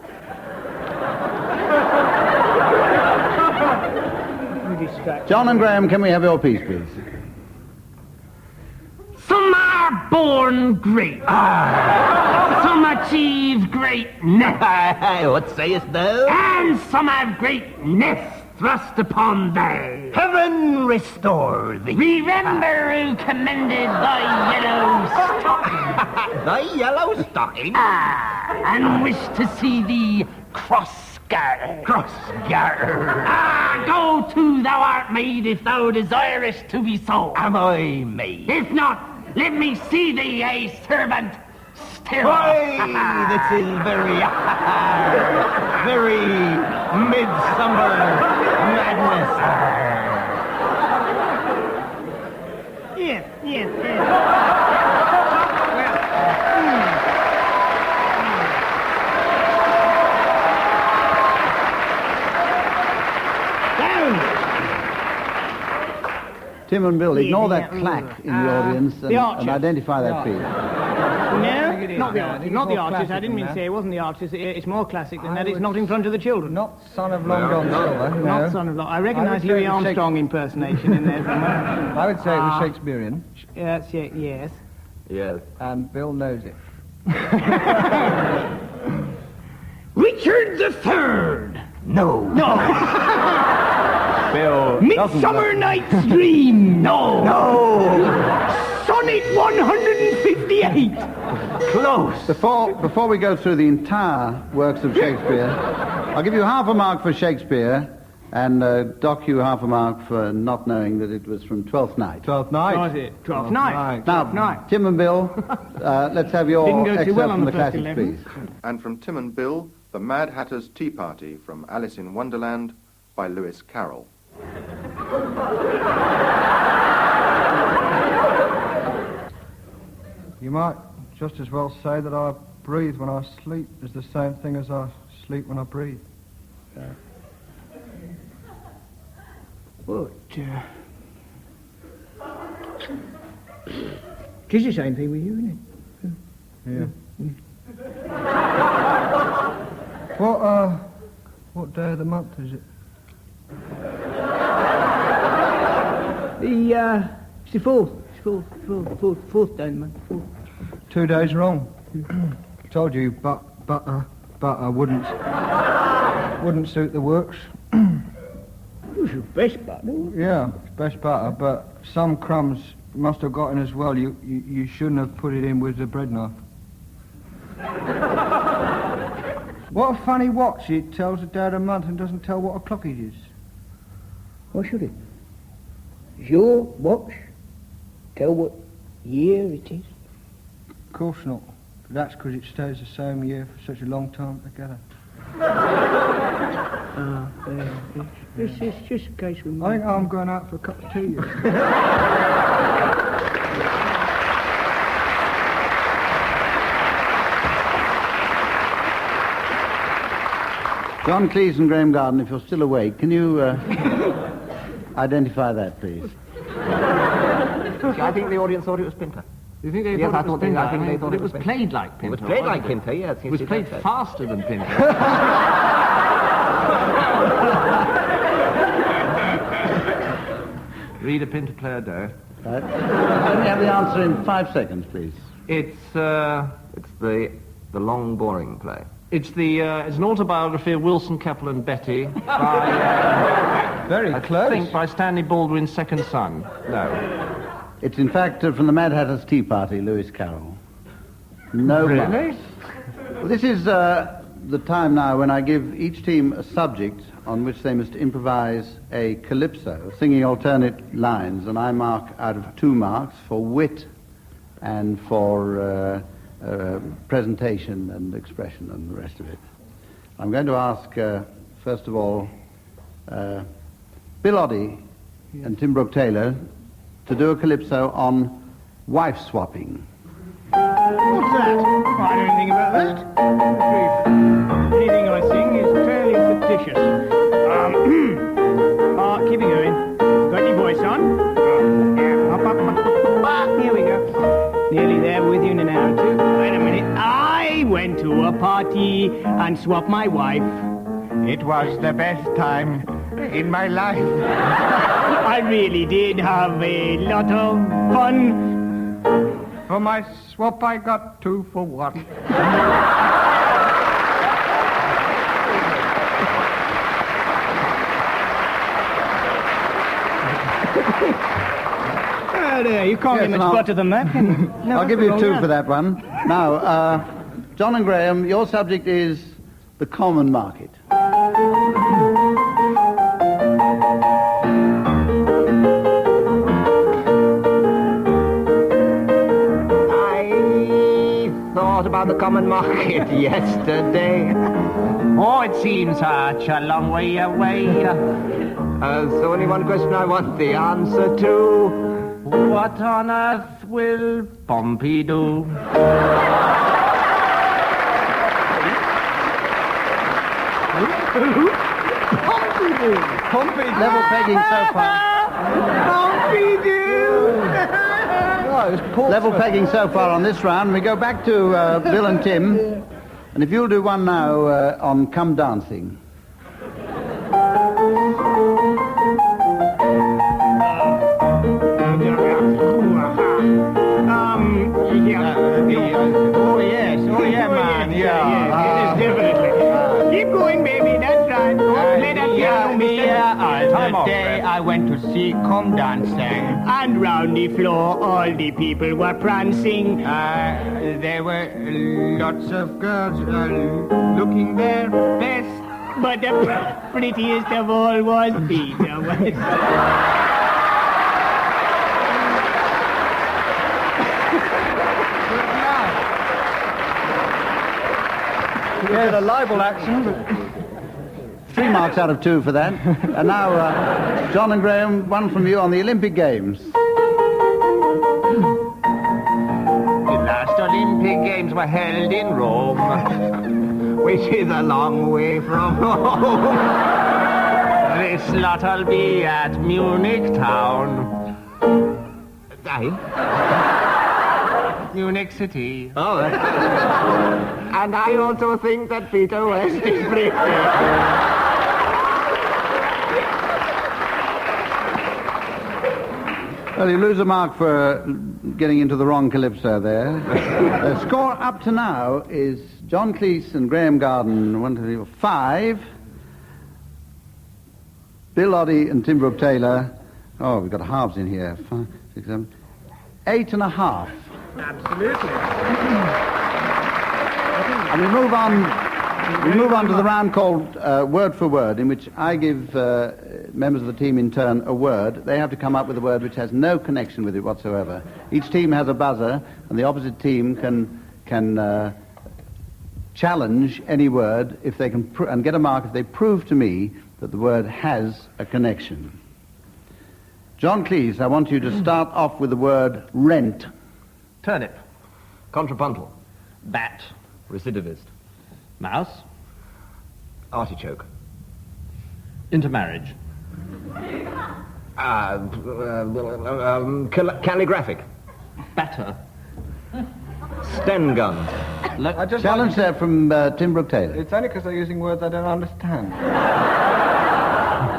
John and Graeme, can we have your piece, please? Some are born great. Some achieve greatness. What sayest thou? And some have greatness thrust upon thee. Heaven restore thee. Remember who commended thy yellow stocking. Thy yellow stocking? And wish to see thee cross-gartered. Cross-gartered. Go to, thou art made, if thou desirest to be so. Am I made? If not, let me see thee a servant still. Why, this is very midsummer madness. Yes. Tim and Bill, ignore that clack in the audience and identify that piece. No, not the artist. I didn't mean to say it wasn't the artist. It's more classic than that. It's not in front of the children. Not Son of Long John Silver. No. Not Son of Long. I recognise Louis Armstrong impersonation in there somewhere. I would say it was Shakespearean. Yes. Yes. And Bill knows it. Richard the Third. No. Bill. Midsummer Night's Dream. No. Sonnet 158. Close. Before we go through the entire works of Shakespeare, I'll give you half a mark for Shakespeare and dock you half a mark for not knowing that it was from Twelfth Night. Twelfth Night. Was it? Twelfth Night. Now, Tim and Bill, let's have your Didn't go too excerpt well on from the the first classics, 11. please. And from Tim and Bill, The Mad Hatter's Tea Party from Alice in Wonderland by Lewis Carroll. You might just as well say that I breathe when I sleep is the same thing as I sleep when I breathe. But, it is the same thing with you, isn't it? Yeah. What day of the month is it? It's the fourth day of the month. 2 days wrong. Told you, butter wouldn't suit the works. It's the best butter. Yeah, it's best butter, but some crumbs must have got in as well. You shouldn't have put it in with the bread knife. What a funny watch. It tells the day of the month and doesn't tell what o'clock it is. Why should it? Does your watch tell what year it is? Of course not. But that's because it stays the same year for such a long time together. It's just a case with me. I think I'm going out for a cup of tea. John Cleese and Graeme Garden, if you're still awake, can you identify that, please? I think the audience thought it was Pinter. You think they Yes, thought I it was thought they Pinter? I think they thought it was played like Pinter. It was played like Pinter, yes. It was played faster than Pinter. Read a Pinter player dough. Right. Let me have the answer in 5 seconds, please. It's the long, boring play. It's an autobiography of Wilson, Keppel and Betty by Very close. I think by Stanley Baldwin's second son. No. It's in fact from the Mad Hatter's Tea Party, Lewis Carroll. No. Really? Well, this is the time now when I give each team a subject on which they must improvise a calypso, singing alternate lines, and I mark out of 2 marks for wit and for presentation and expression and the rest of it. I'm going to ask, first of all, Bill Oddie and Tim Brooke-Taylor to do a calypso on wife swapping. What's that? I don't know anything about that. Anything I sing is fairly fictitious. Keep it going. Got your voice on? Yeah. Up. Here we go. Nearly there, with you in an hour or 2. Wait a minute. I went to a party and swapped my wife. It was the best time in my life. I really did have a lot of fun. For my swap, I got 2 for 1. Oh, there, you can't Yes, get and much better than that, can you? No, I'll give you 2 for that one. Now, John and Graeme, your subject is the common market. Thought about the common market yesterday. Oh, it seems such a long way away. There's only one question I want the answer to. What on earth will Pompey do? Pompey level pegging so far. Level pegging so far on this round. We go back to Bill and Tim. And if you'll do one now on Come Dancing. Oh yeah, man. Yeah. Definitely. Keep going, baby. That's right. Play that piano, mister. The day I went to see Come Dancing. And round the floor, all the people were prancing. There were lots of girls looking their best. But the prettiest of all was Peter West. We had a libel action. 3 marks out of 2 for that. And now, John and Graeme, one from you on the Olympic Games. The last Olympic Games were held in Rome, which is a long way from home. This lot'll be at Munich town. Munich City. Oh, and I also think that Peter West is pretty. Well, you lose a mark for getting into the wrong calypso there. The score up to now is John Cleese and Graeme Garden, 1, 2, 3, 4, 5. Bill Oddie and Tim Brooke-Taylor. Oh, we've got halves in here. 5, 6, 7, 8.5. Absolutely. And we move on to the round called Word for Word, in which I give members of the team in turn a word. They have to come up with a word which has no connection with it whatsoever. Each team has a buzzer, and the opposite team can challenge any word if they can and get a mark if they prove to me that the word has a connection. John Cleese, I want you to start off with the word rent. Turnip. Contrapuntal. Bat. Recidivist. Mouse. Artichoke. Intermarriage. Calligraphic. Batter. Sten gun. Challenge there from Tim Brooke-Taylor. It's only because they're using words I don't understand.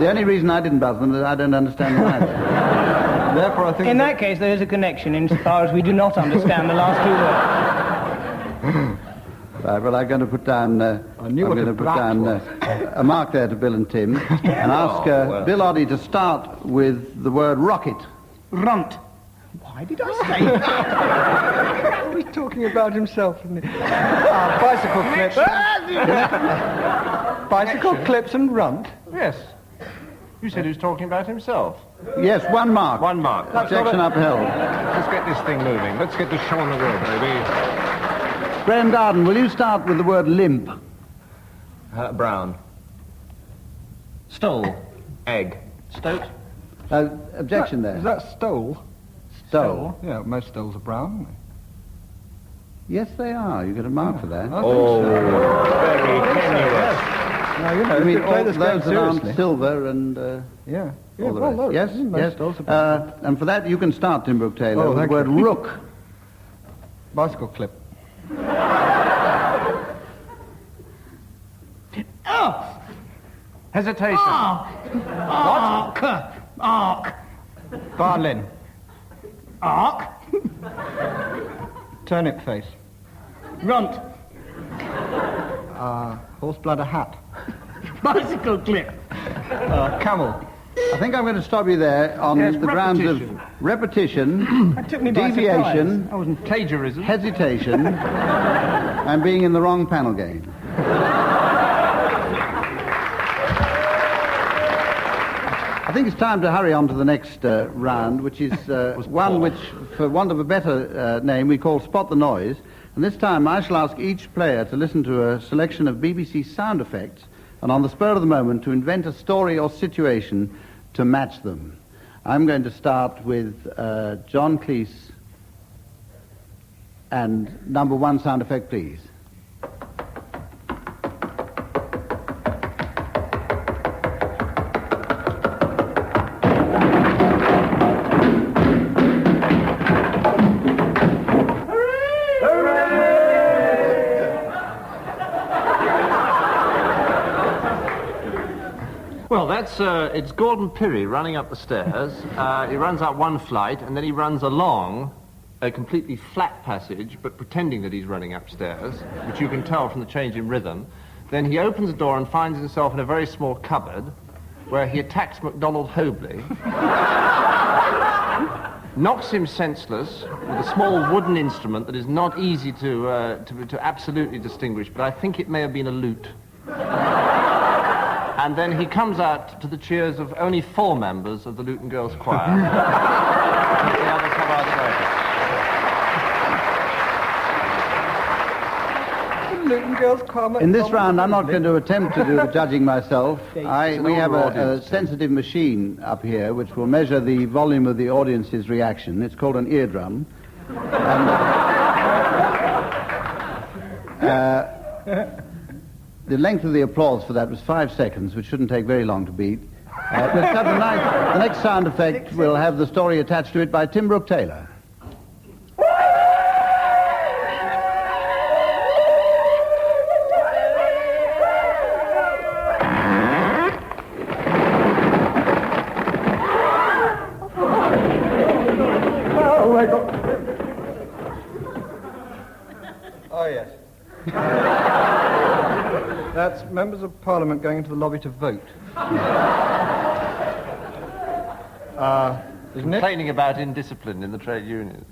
The only reason I didn't buzz them is I don't understand them either. Therefore, I think... In that case, there is a connection insofar as we do not understand the last 2 words. Right, well, I'm going to put down... I'm going to put down a mark there to Bill and Tim and ask Bill Oddie to start with the word rocket. Runt. Why did I say that? He's talking about himself, isn't he? Bicycle clips. Bicycle clips and runt. Yes. You said he was talking about himself. Yes, 1 mark. 1 mark. Objection upheld. Let's get this thing moving. Let's get the show on the road, baby. Graeme Garden, will you start with the word limp? Brown. Stole. Egg. Stoat. Objection there. Is that stole? Stole. Yeah, most stoles are brown, aren't they? Yes, they are. You get a mark for that. Very tenuous. Now, you know, I mean, if you play all this those game that aren't seriously. silver and Yeah. all the well, rest. look, Yes, most yes. stoles are brown. And for that, you can start, Tim Brooke-Taylor, with the thank word you. rook. Bicycle clip. Oh! Hesitation. Arc. Arc. Violin. Arc. Turnip face. Runt. Horse bladder hat. Bicycle clip. Camel. I think I'm going to stop you there on Yes, the grounds of repetition, That took me by deviation, surprise. I wasn't plagiarism. hesitation, and being in the wrong panel game. I think it's time to hurry on to the next round, which is one which, for want of a better name, we call Spot the Noise. And this time I shall ask each player to listen to a selection of BBC sound effects and on the spur of the moment to invent a story or situation to match them. I'm going to start with John Cleese, and number one sound effect, please. Well, it's Gordon Pirrie running up the stairs. He runs up one flight, and then he runs along a completely flat passage, but pretending that he's running upstairs, which you can tell from the change in rhythm. Then he opens the door and finds himself in a very small cupboard, where he attacks MacDonald Hobley, knocks him senseless with a small wooden instrument that is not easy to absolutely distinguish, but I think it may have been a lute. And then he comes out to the cheers of only 4 members of the Luton Girls Choir. The others have our Luton Girls Choir. In this round, I'm not going to attempt to do the judging myself. We have a sensitive machine up here which will measure the volume of the audience's reaction. It's called an eardrum. And, the length of the applause for that was 5 seconds, which shouldn't take very long to beat. The next sound effect will have the story attached to it by Tim Brooke-Taylor. Oh, my God. Oh, yes. That's members of Parliament going into the lobby to vote. Isn't it? complaining about indiscipline in the trade unions.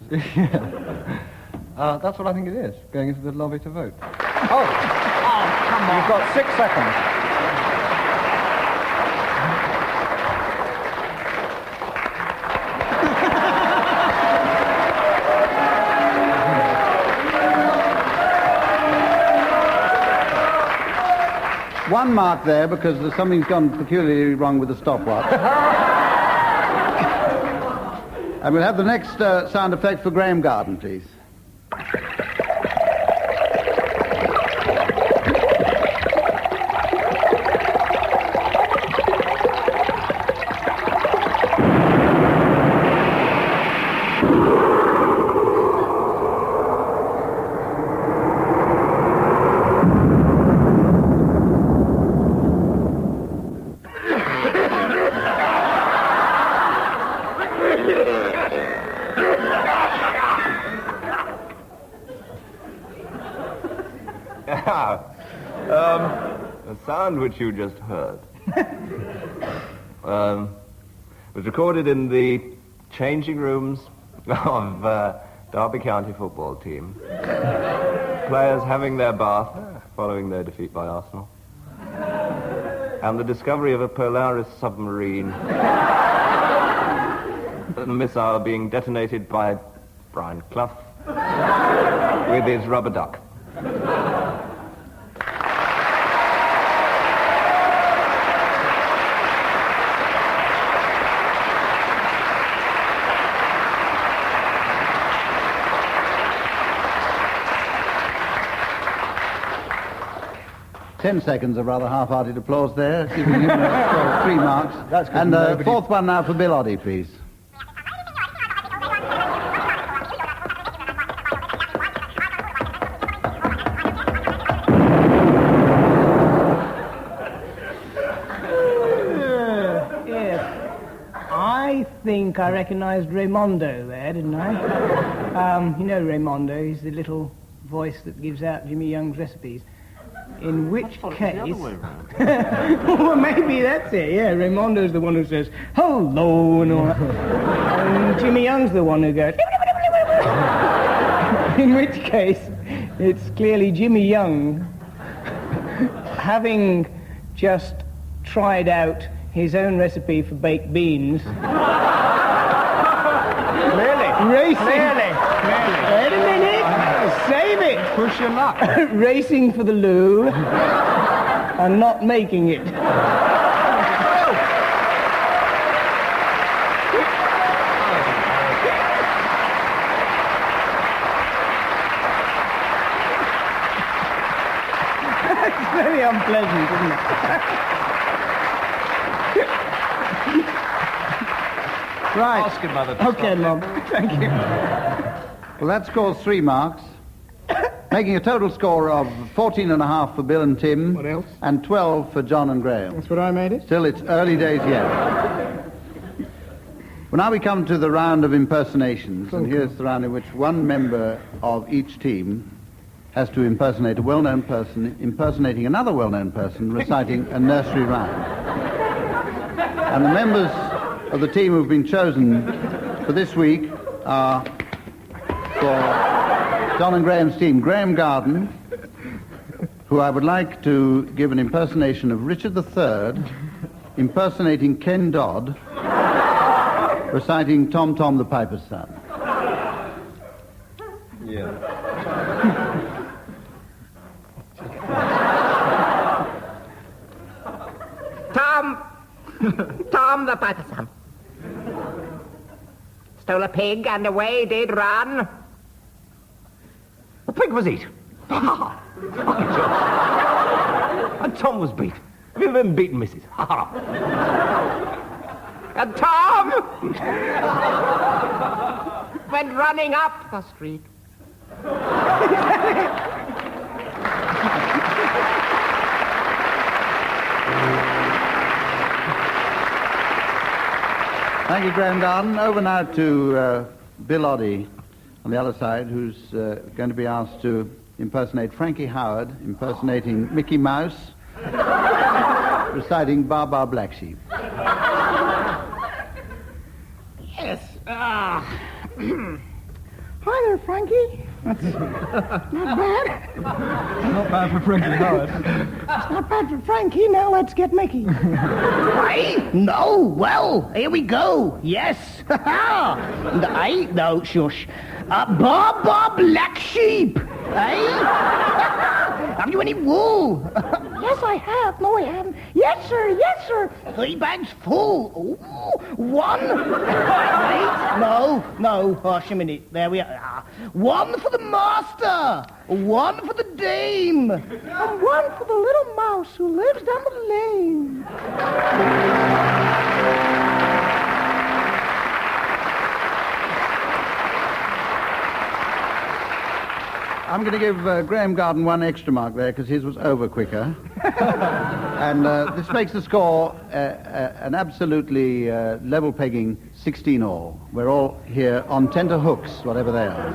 That's what I think it is, going into the lobby to vote. Oh, come on. You've got 6 seconds. One mark there because something's gone peculiarly wrong with the stopwatch. And we'll have the next sound effect for Graeme Garden, please. The sound which you just heard was recorded in the changing rooms of Derby County football team. Players having their bath following their defeat by Arsenal. And the discovery of a Polaris submarine and a missile being detonated by Brian Clough with his rubber duck. 10 seconds of rather half-hearted applause there, giving him 3 marks. That's good. And the fourth one now for Bill Oddie, please. I think I recognised Raimondo there, didn't I? You know Raimondo, he's the little voice that gives out Jimmy Young's recipes. In which case... well, maybe that's it, yeah. Raimondo's the one who says, hello, and all that. And Jimmy Young's the one who goes... In which case, it's clearly Jimmy Young having just tried out his own recipe for baked beans. Racing. Clearly. Wait a minute. Save it. Push your luck. Racing for the loo and not making it. That's very unpleasant, isn't it? Right. Ask your mother to Okay, Mum. Thank you. Well, that scores 3 marks, making a total score of 14.5 for Bill and Tim. What else? And 12 for John and Graham. That's what I made it? Still, it's early days yet. Well, now we come to the round of impersonations, and here's the round in which one member of each team has to impersonate a well-known person, impersonating another well-known person, reciting a nursery rhyme. And the members of the team who've been chosen for this week are, for John and Graham's team, Graeme Garden, who I would like to give an impersonation of Richard III, impersonating Ken Dodd, reciting Tom Tom the Piper's Son. Yeah. Tom the Piper's Son stole a pig and away did run. The pig was eat. And Tom was beat. Have you ever been beaten, missus? And Tom went running up the street. Thank you, Graeme Garden. Over now to Bill Oddie on the other side, who's going to be asked to impersonate Frankie Howard, impersonating Mickey Mouse, reciting Bar Bar Black Sheep. Yes. Hi there, Frankie. That's not bad. Not bad for Frankie Howard. It's not bad for Frankie. Now let's get Mickey. Aye? No. Well, here we go. Yes. Aye? No, shush. Bar Bar Black Sheep. Aye? Have you any wool? Yes, I have. No, I haven't. Yes, sir. Yes, sir. 3 bags full. Ooh, 1. Right? No. Hush a minute. There we are. 1 for the master. 1 for the dame. And 1 for the little mouse who lives down the lane. I'm going to give Graeme Garden 1 extra mark there because his was over quicker. And this makes the score an absolutely level pegging 16 all. We're all here on tenterhooks, whatever they are.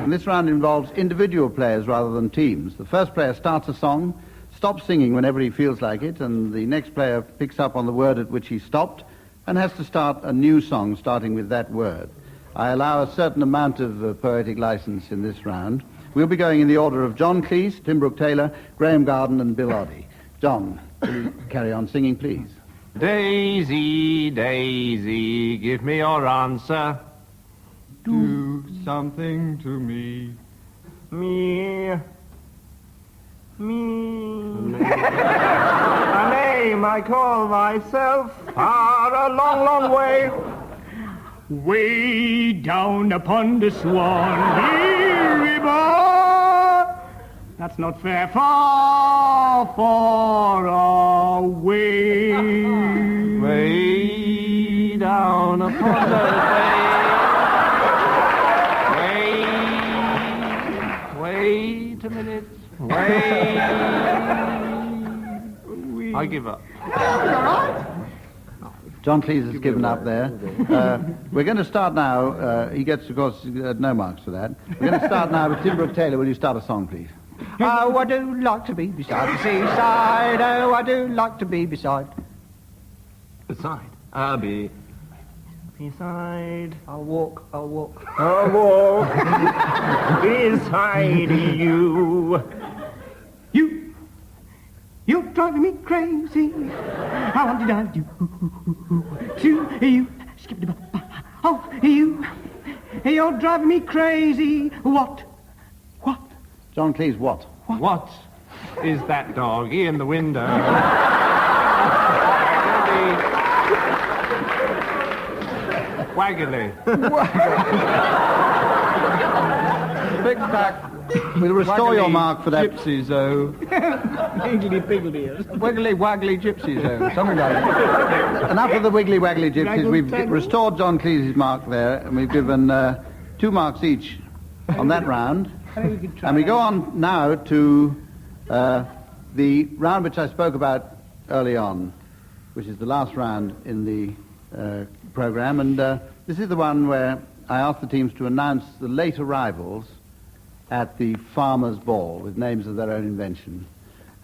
And this round involves individual players rather than teams. The first player starts a song, stops singing whenever he feels like it, and the next player picks up on the word at which he stopped and has to start a new song starting with that word. I allow a certain amount of poetic license in this round. We'll be going in the order of John Cleese, Tim Brooke-Taylor, Graeme Garden, and Bill Oddie. John, will you carry on singing, please? Daisy, Daisy, give me your answer. Do something to me. Me. A name I call myself far a long, long way. Way down upon the Swan River. That's not fair. Far, far away. Way down upon the bay. Wait a minute. Wait. I give up. John Cleese has given up there. We're going to start now. He gets, of course, no marks for that. We're going to start now with Tim Brooke-Taylor. Will you start a song, please? Oh, I do like to be beside the seaside. Oh, I do like to be beside. Beside. I'll be beside. I'll walk. I'll walk beside you. You're driving me crazy. I want to dive you to you. Skip the oh, you're driving me crazy. What? John Cleese, what? What is that doggy in the window? Waggly. Big back. We'll restore your mark for that. Gypsies, oh. Wiggly-piggledy. Wiggly-waggly gypsies, oh. Something like that. Enough of the wiggly-waggly gypsies. We've restored John Cleese's mark there, and we've given 2 marks each on that round. And we go on now to the round which I spoke about early on, which is the last round in the program. And this is the one where I asked the teams to announce the late arrivals at the Farmers' Ball with names of their own invention.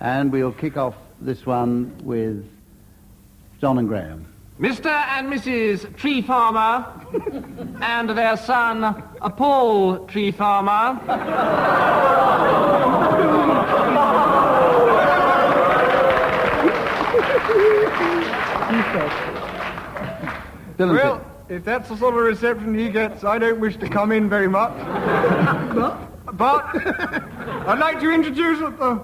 And we'll kick off this one with John and Graeme. Mr. and Mrs. Tree Farmer and their son, Paul Tree Farmer. Well, if that's the sort of reception he gets, I don't wish to come in very much. But I'd like to introduce at the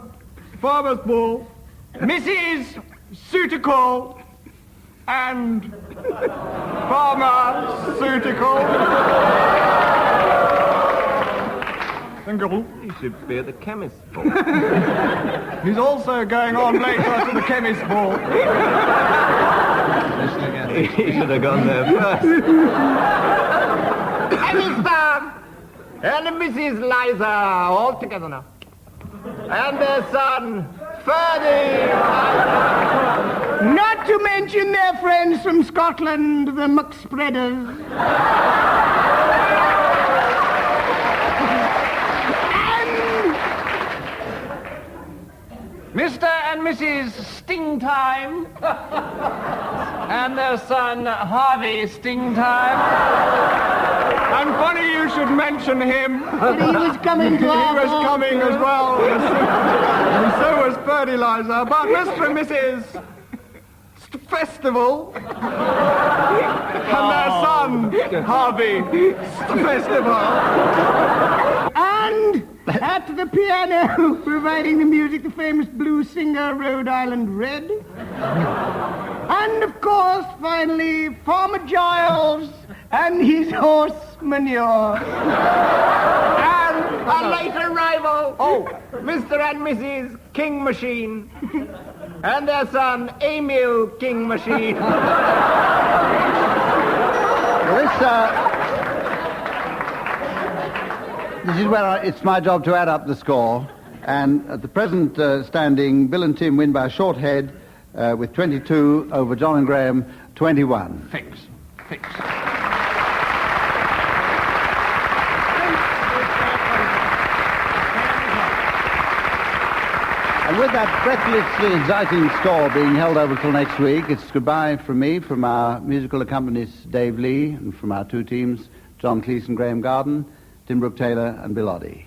Farmers' Ball Mrs. Suitical and Pharmaceutical. He should be at the chemist's ball. He's also going on later to the chemist's ball. He should have gone there first. Mr. and Mrs. Liza, all together now. And their son, Ferdy. Not to mention their friends from Scotland, the McSpreaders. Mr. and Mrs. Stingtime and their son Harvey Stingtime. And funny you should mention him. But he was coming to our He was coming as well. And so was Fertilizer. But Mr. and Mrs. Festival and their son Harvey Festival. And at the piano, providing the music, the famous blues singer, Rhode Island Red. And, of course, finally, Farmer Giles and his horse manure. And a late arrival, Mr. and Mrs. King Machine and their son, Emil King Machine. This is where it's my job to add up the score. And at the present standing, Bill and Tim win by a short head with 22 over John and Graeme, 21. Fix. And with that breathlessly exciting score being held over till next week, it's goodbye from me, from our musical accompanist Dave Lee, and from our 2 teams, John Cleese and Graeme Garden, Tim Brooke-Taylor and Bill Oddie.